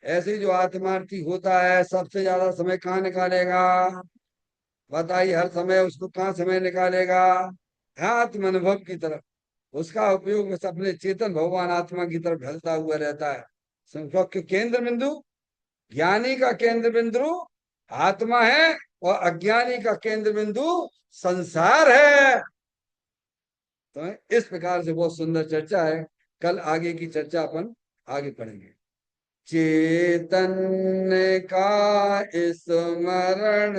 [SPEAKER 1] ऐसे जो आत्मार्थी होता है सबसे ज्यादा समय कहाँ निकालेगा? बताइए, हर समय उसको कहाँ समय निकालेगा? आत्म अनुभव की तरफ। उसका उपयोग बस अपने चेतन भगवान आत्मा की तरफ ढलता हुआ रहता है। समझो कि केंद्र बिंदु, ज्ञानी का केंद्र बिंदु आत्मा है और अज्ञानी का केंद्र बिंदु संसार है। तो इस प्रकार से बहुत सुंदर चर्चा है। कल आगे की चर्चा अपन आगे पढ़ेंगे। चैतन्य का स्मरण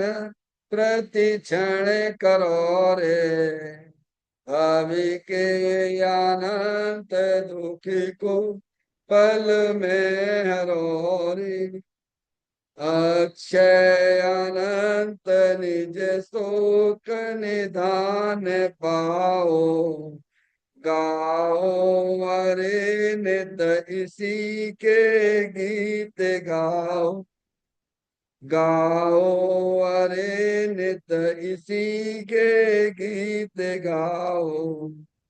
[SPEAKER 1] प्रति क्षण करो रे, भावी के अनंत दुखी को पल में हरो रे। अक्षय अनंत निज शोक निधान पाओ, गाओ अरे नित इसी के गीत गाओ, गाओ अरे नित इसी के गीत गाओ।